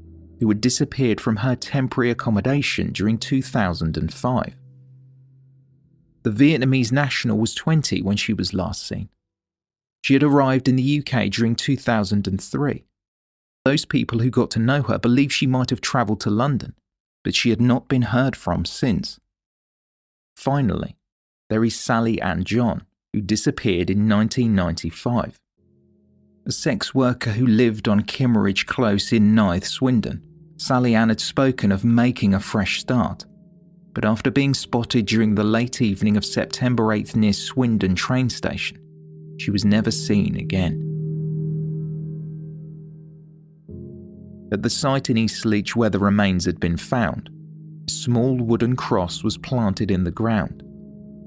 who had disappeared from her temporary accommodation during 2005. The Vietnamese national was 20 when she was last seen. She had arrived in the UK during 2003. Those people who got to know her believe she might have travelled to London, but she had not been heard from since. Finally, there is Sally Ann John, who disappeared in 1995. A sex worker who lived on Kimmeridge Close in Neath, Swindon, Sally Ann had spoken of making a fresh start, but after being spotted during the late evening of September 8th near Swindon train station, she was never seen again. At the site in East Leach where the remains had been found, a small wooden cross was planted in the ground,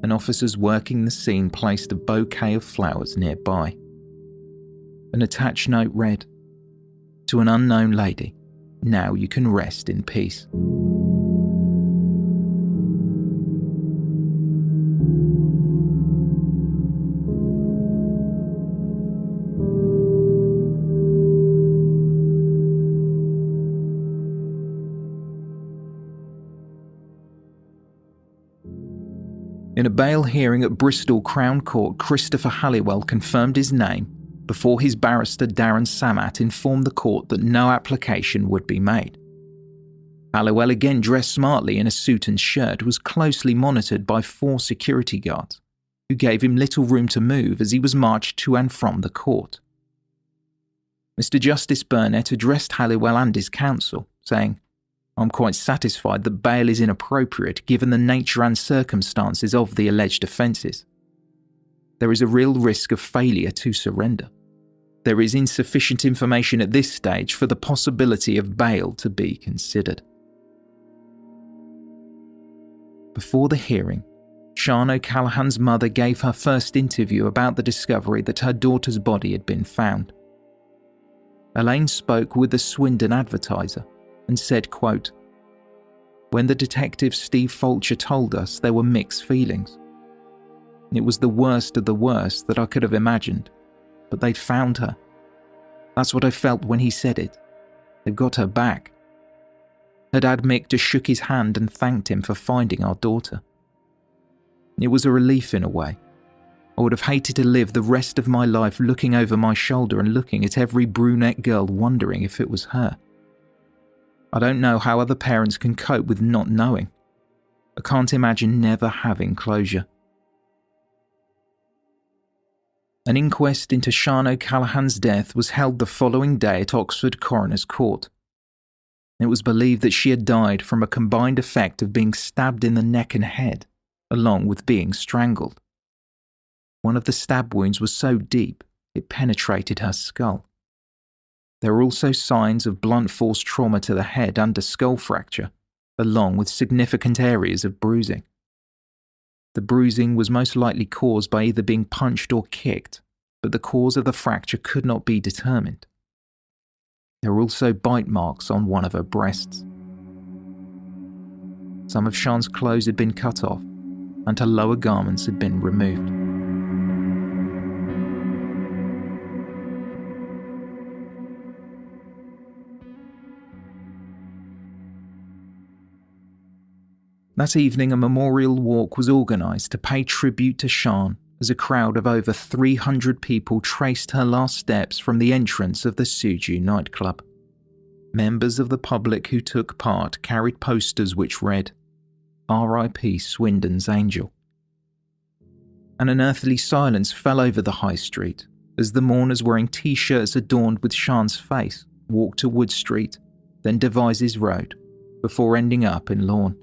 and officers working the scene placed a bouquet of flowers nearby. An attached note read, "To an unknown lady, now you can rest in peace." In a bail hearing at Bristol Crown Court, Christopher Halliwell confirmed his name before his barrister Darren Samat informed the court that no application would be made. Halliwell, again dressed smartly in a suit and shirt, was closely monitored by 4 security guards, who gave him little room to move as he was marched to and from the court. Mr. Justice Burnett addressed Halliwell and his counsel, saying, "I'm quite satisfied that bail is inappropriate given the nature and circumstances of the alleged offences. There is a real risk of failure to surrender. There is insufficient information at this stage for the possibility of bail to be considered." Before the hearing, Sian O'Callaghan's mother gave her first interview about the discovery that her daughter's body had been found. Elaine spoke with the Swindon Advertiser and said, quote, "When the detective Steve Fulcher told us, there were mixed feelings. It was the worst of the worst that I could have imagined, but they'd found her. That's what I felt when he said it. They've got her back." Her dad Mick just shook his hand and thanked him for finding our daughter. It was a relief in a way. I would have hated to live the rest of my life looking over my shoulder and looking at every brunette girl wondering if it was her. I don't know how other parents can cope with not knowing. I can't imagine never having closure. An inquest into Sian O'Callaghan's death was held the following day at Oxford Coroner's Court. It was believed that she had died from a combined effect of being stabbed in the neck and head, along with being strangled. One of the stab wounds was so deep, it penetrated her skull. There were also signs of blunt force trauma to the head and a skull fracture, along with significant areas of bruising. The bruising was most likely caused by either being punched or kicked, but the cause of the fracture could not be determined. There were also bite marks on one of her breasts. Some of Sian's clothes had been cut off, and her lower garments had been removed. That evening, a memorial walk was organised to pay tribute to Sian as a crowd of over 300 people traced her last steps from the entrance of the Suju nightclub. Members of the public who took part carried posters which read, "R.I.P. Swindon's Angel." An unearthly silence fell over the high street as the mourners wearing t-shirts adorned with Sian's face walked to Wood Street, then Devizes Road, before ending up in Lawn.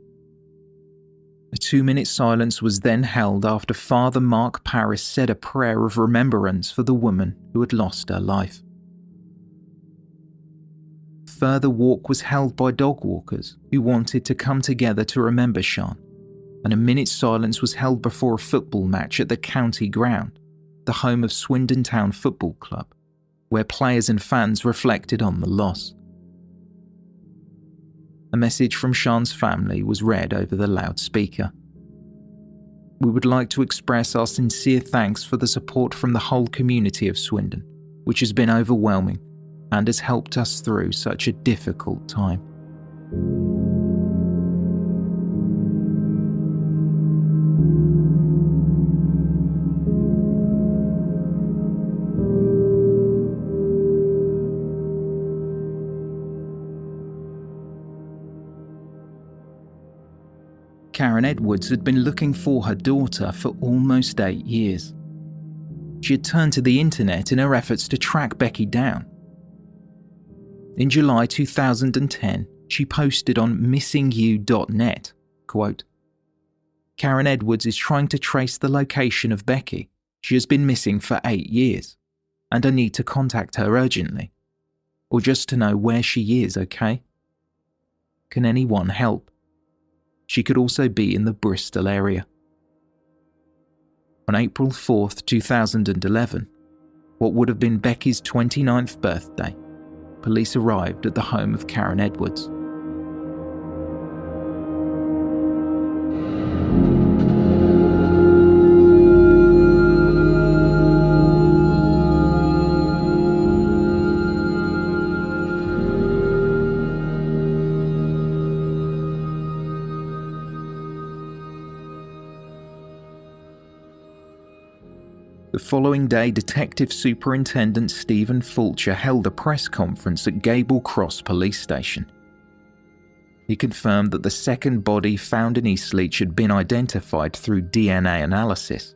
A 2-minute silence was then held after Father Mark Parris said a prayer of remembrance for the woman who had lost her life. A further walk was held by dog walkers who wanted to come together to remember Sian, and a minute's silence was held before a football match at the county ground, the home of Swindon Town Football Club, where players and fans reflected on the loss. A message from Sian's family was read over the loudspeaker. "We would like to express our sincere thanks for the support from the whole community of Swindon, which has been overwhelming, and has helped us through such a difficult time. Karen Edwards had been looking for her daughter for almost 8 years. She had turned to the internet in her efforts to track Becky down. In July 2010, she posted on missingyou.net, quote, "Karen Edwards is trying to trace the location of Becky. She has been missing for 8 years, and I need to contact her urgently, or just to know where she is, okay? Can anyone help? She could also be in the Bristol area." On April 4th, 2011, what would have been Becky's 29th birthday, police arrived at the home of Karen Edwards. The following day, Detective Superintendent Stephen Fulcher held a press conference at Gable Cross Police Station. He confirmed that the second body found in Eastleach had been identified through DNA analysis,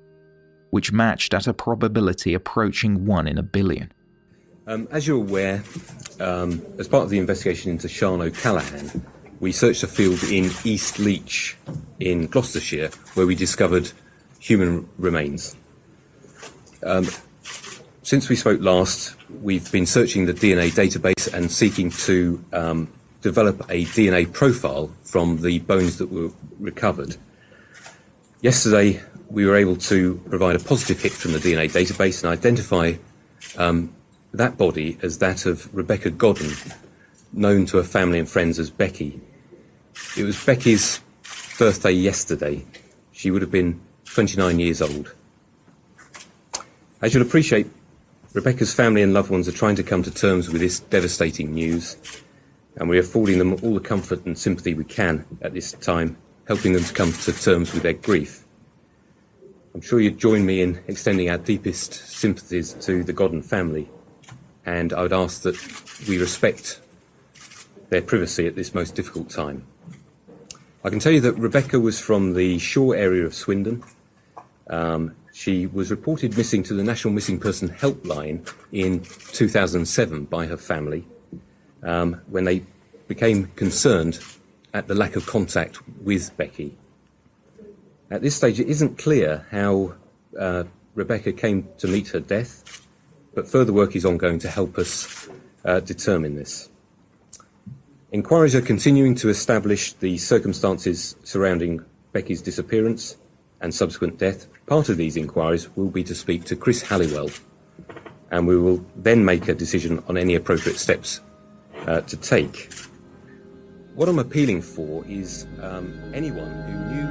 which matched at a probability approaching 1 in a billion. As you're aware, as part of the investigation into Sian O'Callaghan, we searched a field in Eastleach in Gloucestershire where we discovered human remains. Since we spoke last, we've been searching the DNA database and seeking to develop a DNA profile from the bones that were recovered. Yesterday, we were able to provide a positive hit from the DNA database and identify that body as that of Rebecca Godden, known to her family and friends as Becky. It was Becky's birthday yesterday. She would have been 29 years old. As you'll appreciate, Rebecca's family and loved ones are trying to come to terms with this devastating news, and we are affording them all the comfort and sympathy we can at this time, helping them to come to terms with their grief. I'm sure you'd join me in extending our deepest sympathies to the Godden family, and I would ask that we respect their privacy at this most difficult time. I can tell you that Rebecca was from the Shore area of Swindon. She was reported missing to the National Missing Person Helpline in 2007 by her family when they became concerned at the lack of contact with Becky. At this stage, it isn't clear how Rebecca came to meet her death, but further work is ongoing to help us determine this. Inquiries are continuing to establish the circumstances surrounding Becky's disappearance and subsequent death. Part of these inquiries will be to speak to Chris Halliwell, and we will then make a decision on any appropriate steps to take. What I'm appealing for is anyone who knew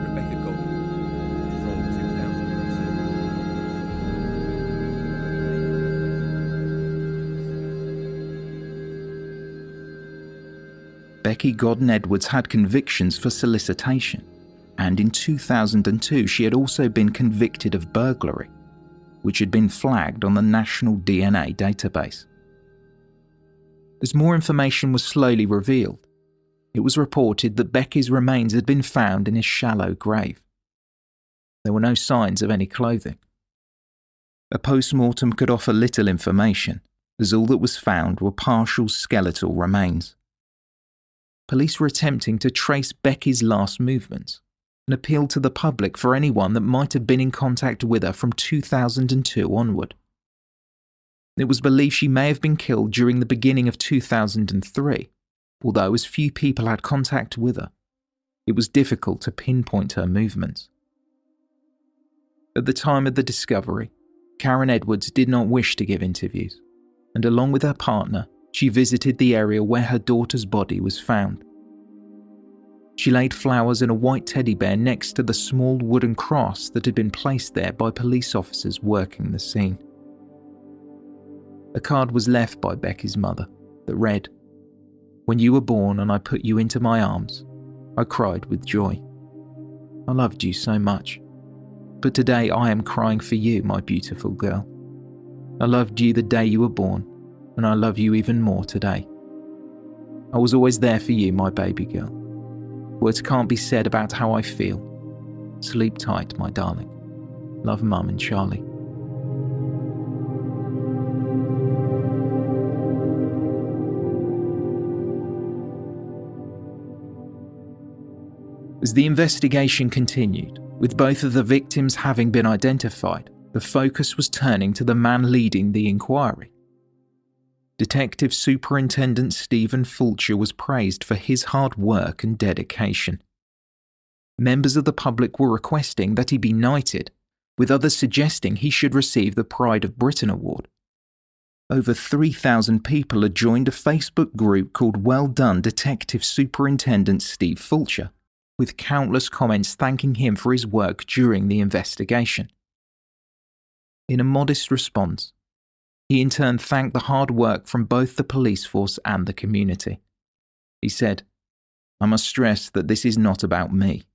Rebecca Godden from 2007. Becky Godden Edwards had convictions for solicitation, and in 2002 she had also been convicted of burglary, which had been flagged on the National DNA database. As more information was slowly revealed, it was reported that Becky's remains had been found in a shallow grave. There were no signs of any clothing. A post-mortem could offer little information, as all that was found were partial skeletal remains. Police were attempting to trace Becky's last movements and appealed to the public for anyone that might have been in contact with her from 2002 onward. It was believed she may have been killed during the beginning of 2003, although as few people had contact with her, it was difficult to pinpoint her movements. At the time of the discovery, Karen Edwards did not wish to give interviews, and along with her partner, she visited the area where her daughter's body was found. She laid flowers and a white teddy bear next to the small wooden cross that had been placed there by police officers working the scene. A card was left by Becky's mother that read, "When you were born and I put you into my arms, I cried with joy. I loved you so much. But today I am crying for you, my beautiful girl. I loved you the day you were born, and I love you even more today. I was always there for you, my baby girl. Words can't be said about how I feel. Sleep tight, my darling. Love, Mum and Charlie." As the investigation continued, with both of the victims having been identified, the focus was turning to the man leading the inquiry. Detective Superintendent Stephen Fulcher was praised for his hard work and dedication. Members of the public were requesting that he be knighted, with others suggesting he should receive the Pride of Britain Award. Over 3,000 people had joined a Facebook group called Well Done Detective Superintendent Steve Fulcher, with countless comments thanking him for his work during the investigation. In a modest response, he in turn thanked the hard work from both the police force and the community. He said, "I must stress that this is not about me.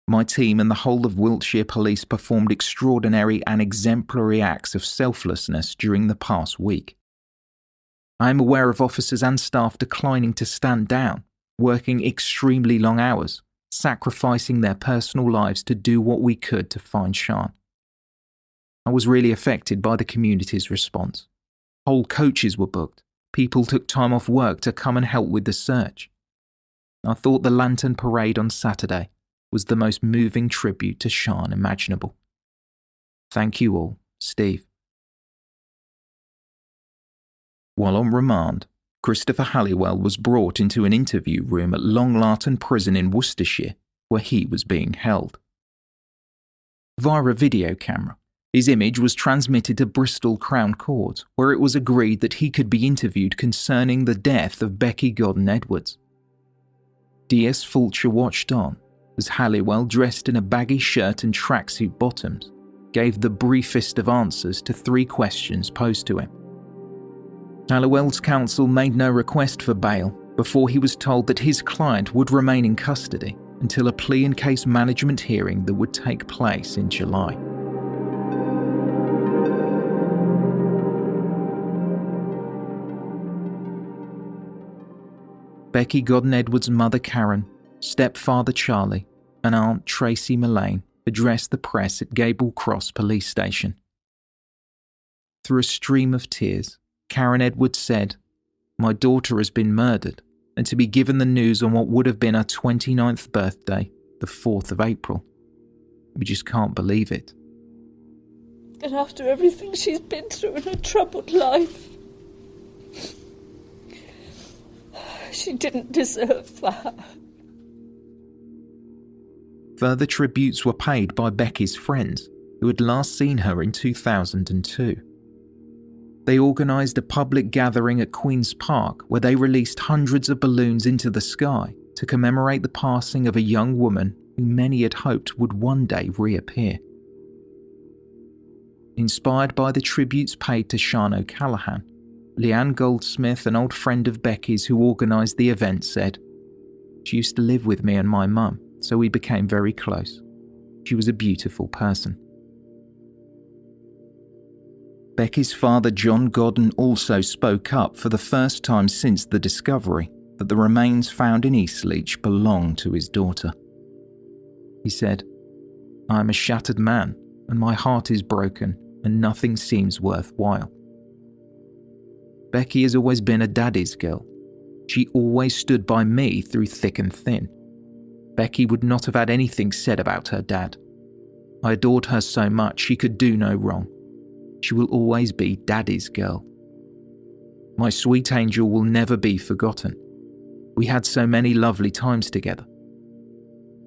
My team and the whole of Wiltshire Police performed extraordinary and exemplary acts of selflessness during the past week. I am aware of officers and staff declining to stand down, working extremely long hours, sacrificing their personal lives to do what we could to find Sian. I was really affected by the community's response. Whole coaches were booked. People took time off work to come and help with the search. I thought the Lantern Parade on Saturday was the most moving tribute to Sian imaginable. Thank you all, Steve." While on remand, Christopher Halliwell was brought into an interview room at Long Larton Prison in Worcestershire, where he was being held. Via a video camera, his image was transmitted to Bristol Crown Court, where it was agreed that he could be interviewed concerning the death of Becky Godden Edwards. DS Fulcher watched on as Halliwell, dressed in a baggy shirt and tracksuit bottoms, gave the briefest of answers to 3 questions posed to him. Halliwell's counsel made no request for bail before he was told that his client would remain in custody until a plea and case management hearing that would take place in July. Becky Godden Edwards' mother Karen, stepfather Charlie, and aunt Tracy Mullane addressed the press at Gable Cross Police Station. Through a stream of tears, Karen Edwards said, "My daughter has been murdered, and to be given the news on what would have been her 29th birthday, the 4th of April. We just can't believe it." And after everything she's been through in her troubled life, she didn't deserve that. Further tributes were paid by Becky's friends, who had last seen her in 2002. They organised a public gathering at Queen's Park where they released hundreds of balloons into the sky to commemorate the passing of a young woman who many had hoped would one day reappear. Inspired by the tributes paid to Sian O'Callaghan, Leanne Goldsmith, an old friend of Becky's who organised the event, said, "She used to live with me and my mum, so we became very close. She was a beautiful person." Becky's father, John Godden, also spoke up for the first time since the discovery that the remains found in Eastleach belonged to his daughter. He said, "I am a shattered man, and my heart is broken, and nothing seems worthwhile. Becky has always been a daddy's girl. She always stood by me through thick and thin. Becky would not have had anything said about her dad. I adored her so much she could do no wrong. She will always be daddy's girl. My sweet angel will never be forgotten. We had so many lovely times together.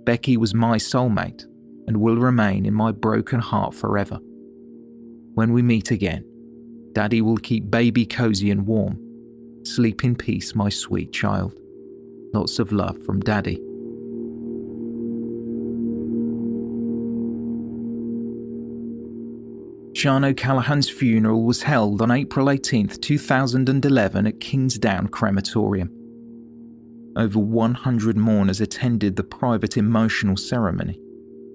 Becky was my soulmate and will remain in my broken heart forever. When we meet again, Daddy will keep baby cozy and warm. Sleep in peace, my sweet child. Lots of love from Daddy." Sian O'Callaghan's funeral was held on April 18, 2011 at Kingsdown Crematorium. Over 100 mourners attended the private emotional ceremony,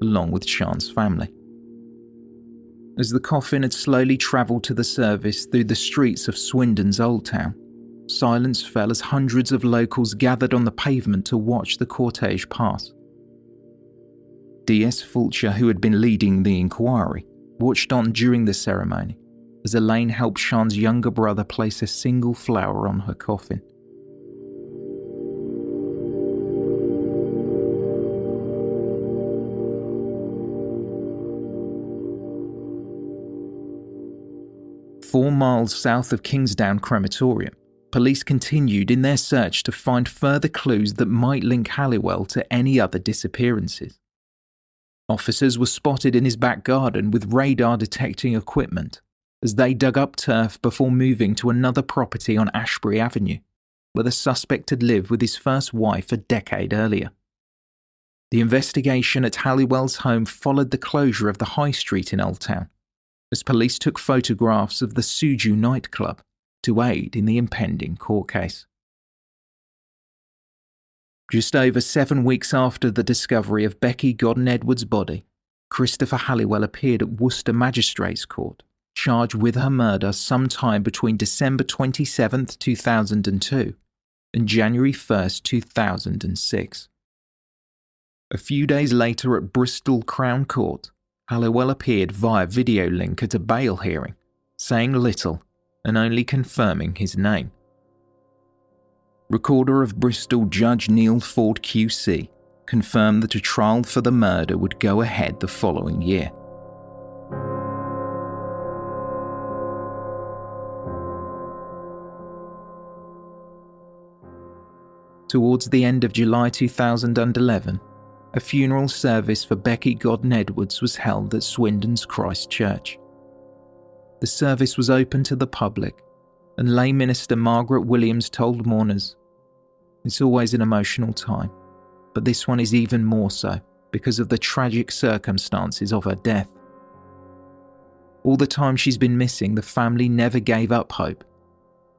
along with Sian's family. As the coffin had slowly travelled to the service through the streets of Swindon's Old Town, silence fell as hundreds of locals gathered on the pavement to watch the cortege pass. DS Fulcher, who had been leading the inquiry, watched on during the ceremony as Elaine helped Sian's younger brother place a single flower on her coffin. Four miles south of Kingsdown Crematorium, police continued in their search to find further clues that might link Halliwell to any other disappearances. Officers were spotted in his back garden with radar detecting equipment as they dug up turf before moving to another property on Ashbury Avenue, where the suspect had lived with his first wife a decade earlier. The investigation at Halliwell's home followed the closure of the High Street in Old Town, as police took photographs of the Suju nightclub to aid in the impending court case. Just over 7 weeks after the discovery of Becky Godden-Edwards' body, Christopher Halliwell appeared at Worcester Magistrates Court, charged with her murder sometime between December 27, 2002 and January 1, 2006. A few days later at Bristol Crown Court, Halliwell appeared via video link at a bail hearing, saying little and only confirming his name. Recorder of Bristol Judge Neil Ford QC confirmed that a trial for the murder would go ahead the following year. Towards the end of July 2011, a funeral service for Becky Godden-Edwards was held at Swindon's Christ Church. The service was open to the public, and lay minister Margaret Williams told mourners, "It's always an emotional time, but this one is even more so because of the tragic circumstances of her death. All the time she's been missing, the family never gave up hope,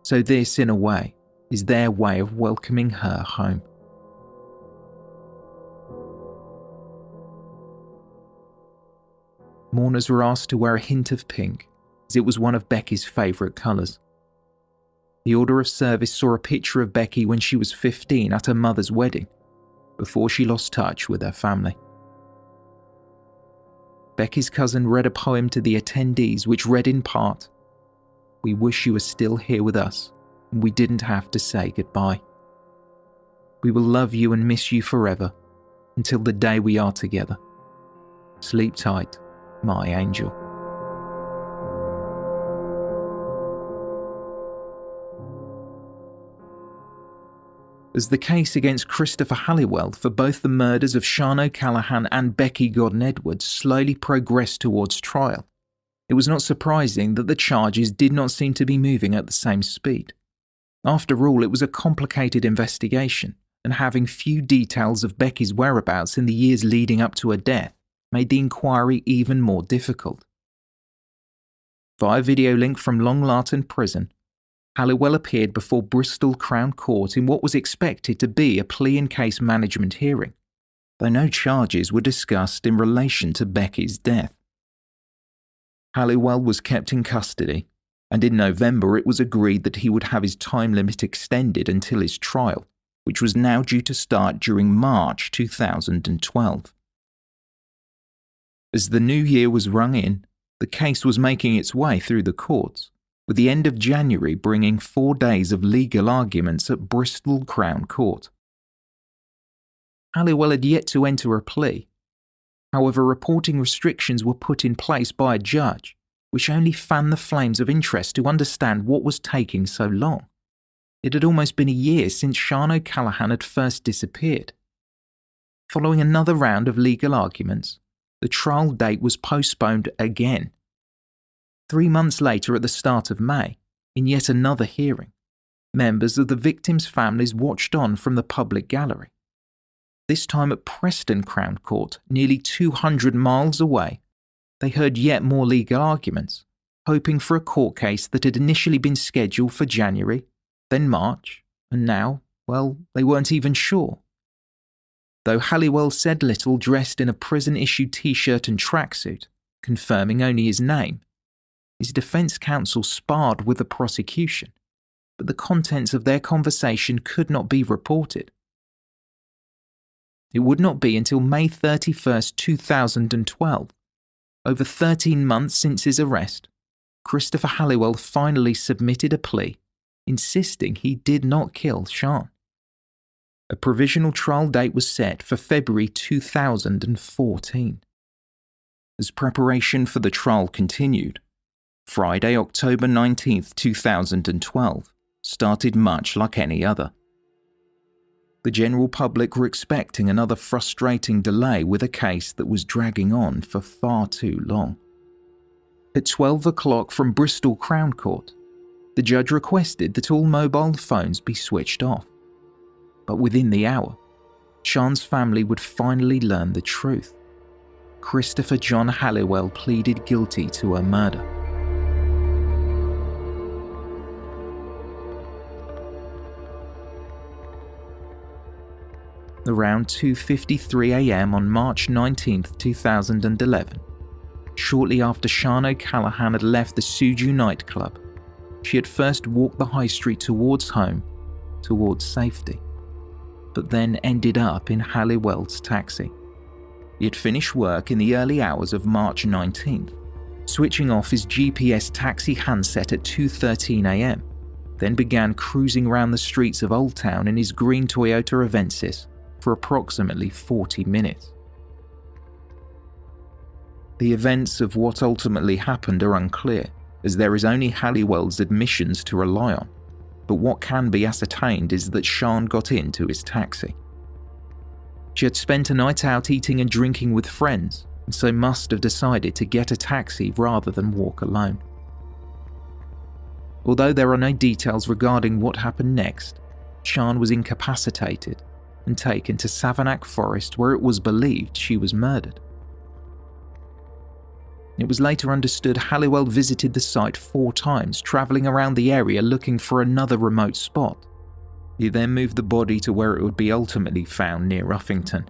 so this, in a way, is their way of welcoming her home." Mourners were asked to wear a hint of pink, as it was one of Becky's favourite colours. The order of service saw a picture of Becky when she was 15 at her mother's wedding, before she lost touch with her family. Becky's cousin read a poem to the attendees which read in part, "We wish you were still here with us, and we didn't have to say goodbye. We will love you and miss you forever, until the day we are together. Sleep tight, my angel." As the case against Christopher Halliwell for both the murders of Sian O'Callaghan and Becky Godden-Edwards slowly progressed towards trial, it was not surprising that the charges did not seem to be moving at the same speed. After all, it was a complicated investigation, and having few details of Becky's whereabouts in the years leading up to her death made the inquiry even more difficult. Via video link from Long Larton Prison, Halliwell appeared before Bristol Crown Court in what was expected to be a plea and case management hearing, though no charges were discussed in relation to Becky's death. Halliwell was kept in custody, and in November it was agreed that he would have his time limit extended until his trial, which was now due to start during March 2012. As the new year was rung in, the case was making its way through the courts, with the end of January bringing 4 days of legal arguments at Bristol Crown Court. Halliwell had yet to enter a plea. However, reporting restrictions were put in place by a judge, which only fanned the flames of interest to understand what was taking so long. It had almost been a year since Sian O'Callaghan had first disappeared. Following another round of legal arguments, the trial date was postponed again. 3 months later, at the start of May, in yet another hearing, members of the victims' families watched on from the public gallery. This time at Preston Crown Court, nearly 200 miles away, they heard yet more legal arguments, hoping for a court case that had initially been scheduled for January, then March, and now, well, they weren't even sure. Though Halliwell said little, dressed in a prison-issued t-shirt and tracksuit, confirming only his name, his defence counsel sparred with the prosecution, but the contents of their conversation could not be reported. It would not be until May 31st, 2012, over 13 months since his arrest, Christopher Halliwell finally submitted a plea, insisting he did not kill Sian. A provisional trial date was set for February 2014. As preparation for the trial continued, Friday, October 19th, 2012, started much like any other. The general public were expecting another frustrating delay with a case that was dragging on for far too long. At 12 o'clock from Bristol Crown Court, the judge requested that all mobile phones be switched off. But within the hour, Sian's family would finally learn the truth. Christopher John Halliwell pleaded guilty to her murder. Around 2:53 a.m. on March 19, 2011, shortly after Sian O'Callaghan had left the Suju nightclub, she had first walked the high street towards home, towards safety, but then ended up in Halliwell's taxi. He had finished work in the early hours of March 19th, switching off his GPS taxi handset at 2:13 a.m, then began cruising around the streets of Old Town in his green Toyota Avensis for approximately 40 minutes. The events of what ultimately happened are unclear, as there is only Halliwell's admissions to rely on, but what can be ascertained is that Sian got into his taxi. She had spent a night out eating and drinking with friends, and so must have decided to get a taxi rather than walk alone. Although there are no details regarding what happened next, Sian was incapacitated and taken to Savanack Forest, where it was believed she was murdered. It was later understood Halliwell visited the site 4 times, travelling around the area looking for another remote spot. He then moved the body to where it would be ultimately found near Uffington.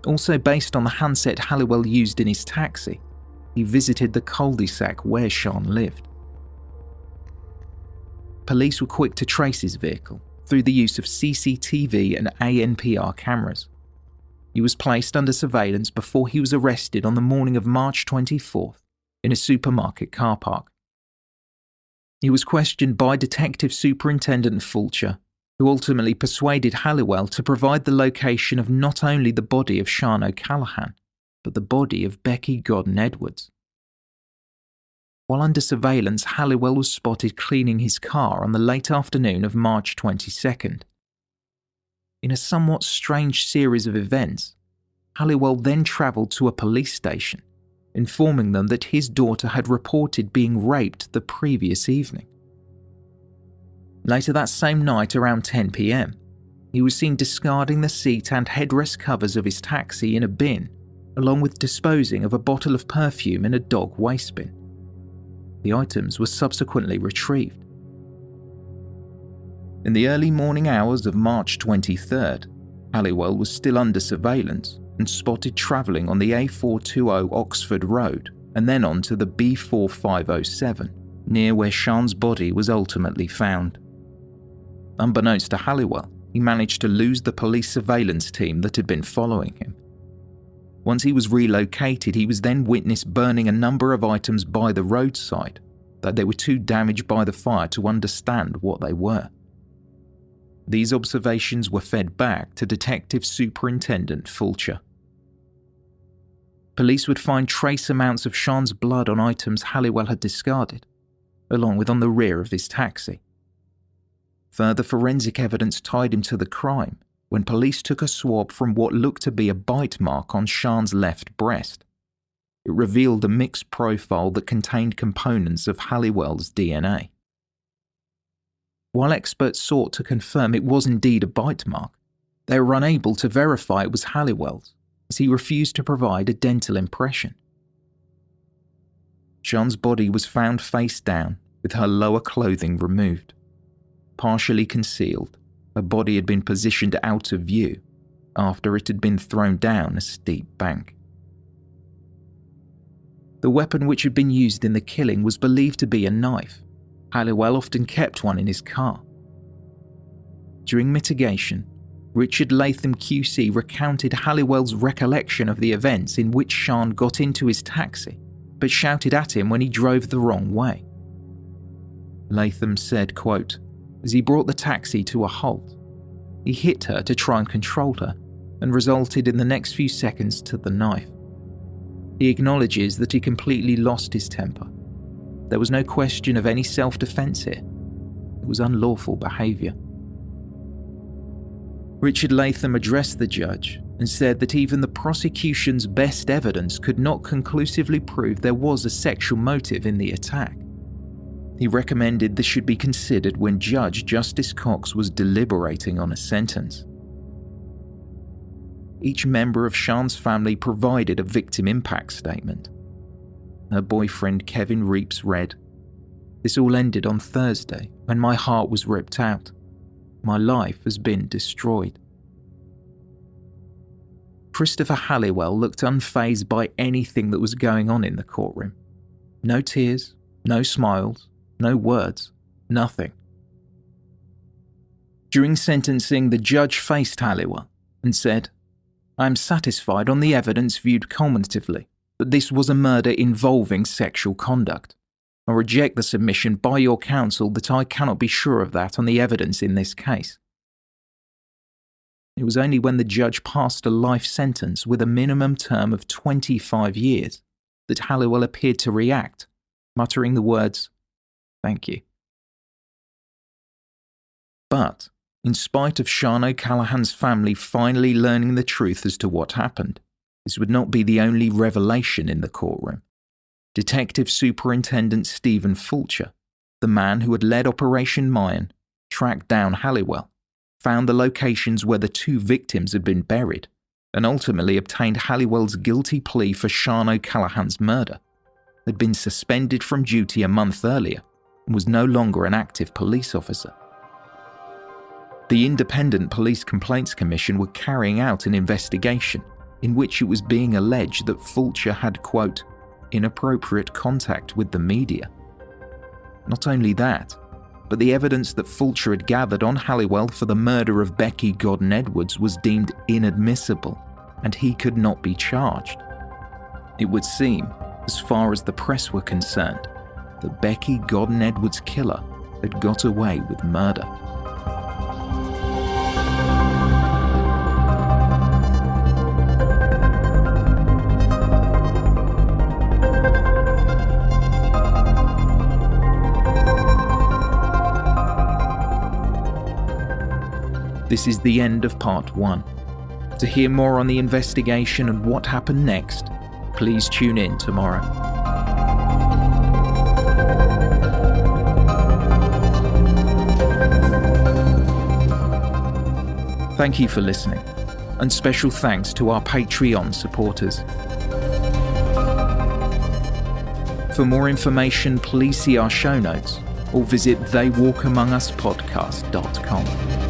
Also, based on the handset Halliwell used in his taxi, he visited the cul-de-sac where Sian lived. Police were quick to trace his vehicle through the use of CCTV and ANPR cameras. He was placed under surveillance before he was arrested on the morning of March 24th in a supermarket car park. He was questioned by Detective Superintendent Fulcher, who ultimately persuaded Halliwell to provide the location of not only the body of Sian O'Callaghan, but the body of Becky Godden Edwards. While under surveillance, Halliwell was spotted cleaning his car on the late afternoon of March 22nd. In a somewhat strange series of events, Halliwell then travelled to a police station, informing them that his daughter had reported being raped the previous evening. Later that same night, around 10 p.m, he was seen discarding the seat and headrest covers of his taxi in a bin, along with disposing of a bottle of perfume in a dog waste bin. The items were subsequently retrieved. In the early morning hours of March 23rd, Halliwell was still under surveillance and spotted travelling on the A420 Oxford Road and then on to the B4507, near where Sian's body was ultimately found. Unbeknownst to Halliwell, he managed to lose the police surveillance team that had been following him. Once he was relocated, he was then witnessed burning a number of items by the roadside, though they were too damaged by the fire to understand what they were. These observations were fed back to Detective Superintendent Fulcher. Police would find trace amounts of Sian's blood on items Halliwell had discarded, along with on the rear of his taxi. Further forensic evidence tied him to the crime when police took a swab from what looked to be a bite mark on Sian's left breast. It revealed a mixed profile that contained components of Halliwell's DNA. While experts sought to confirm it was indeed a bite mark, they were unable to verify it was Halliwell's, as he refused to provide a dental impression. Sian's body was found face down, with her lower clothing removed. Partially concealed, her body had been positioned out of view after it had been thrown down a steep bank. The weapon which had been used in the killing was believed to be a knife. Halliwell often kept one in his car. During mitigation, Richard Latham QC recounted Halliwell's recollection of the events in which Sian got into his taxi, but shouted at him when he drove the wrong way. Latham said, quote, "As he brought the taxi to a halt, he hit her to try and control her and resulted in the next few seconds to the knife. He acknowledges that he completely lost his temper. There was no question of any self-defence here. It was unlawful behaviour." Richard Latham addressed the judge and said that even the prosecution's best evidence could not conclusively prove there was a sexual motive in the attack. He recommended this should be considered when Judge Justice Cox was deliberating on a sentence. Each member of Sian's family provided a victim impact statement. Her boyfriend Kevin Reeps read, "This all ended on Thursday when my heart was ripped out. My life has been destroyed." Christopher Halliwell looked unfazed by anything that was going on in the courtroom. No tears, no smiles, no words, nothing. During sentencing, the judge faced Halliwell and said, "I am satisfied on the evidence viewed cumulatively that this was a murder involving sexual conduct. I reject the submission by your counsel that I cannot be sure of that on the evidence in this case." It was only when the judge passed a life sentence with a minimum term of 25 years that Halliwell appeared to react, muttering the words, "Thank you." But, in spite of Sian O'Callaghan's family finally learning the truth as to what happened, this would not be the only revelation in the courtroom. Detective Superintendent Stephen Fulcher, the man who had led Operation Mayan, tracked down Halliwell, found the locations where the two victims had been buried, and ultimately obtained Halliwell's guilty plea for Sian O'Callaghan's murder, had been suspended from duty a month earlier, and was no longer an active police officer. The Independent Police Complaints Commission were carrying out an investigation in which it was being alleged that Fulcher had, quote, "inappropriate contact with the media." Not only that, but the evidence that Fulcher had gathered on Halliwell for the murder of Becky Godden-Edwards was deemed inadmissible, and he could not be charged. It would seem, as far as the press were concerned, that Becky Godden-Edwards' killer had got away with murder. This is the end of part 1. To hear more on the investigation and what happened next, please tune in tomorrow. Thank you for listening, and special thanks to our Patreon supporters. For more information, please see our show notes or visit theywalkamonguspodcast.com.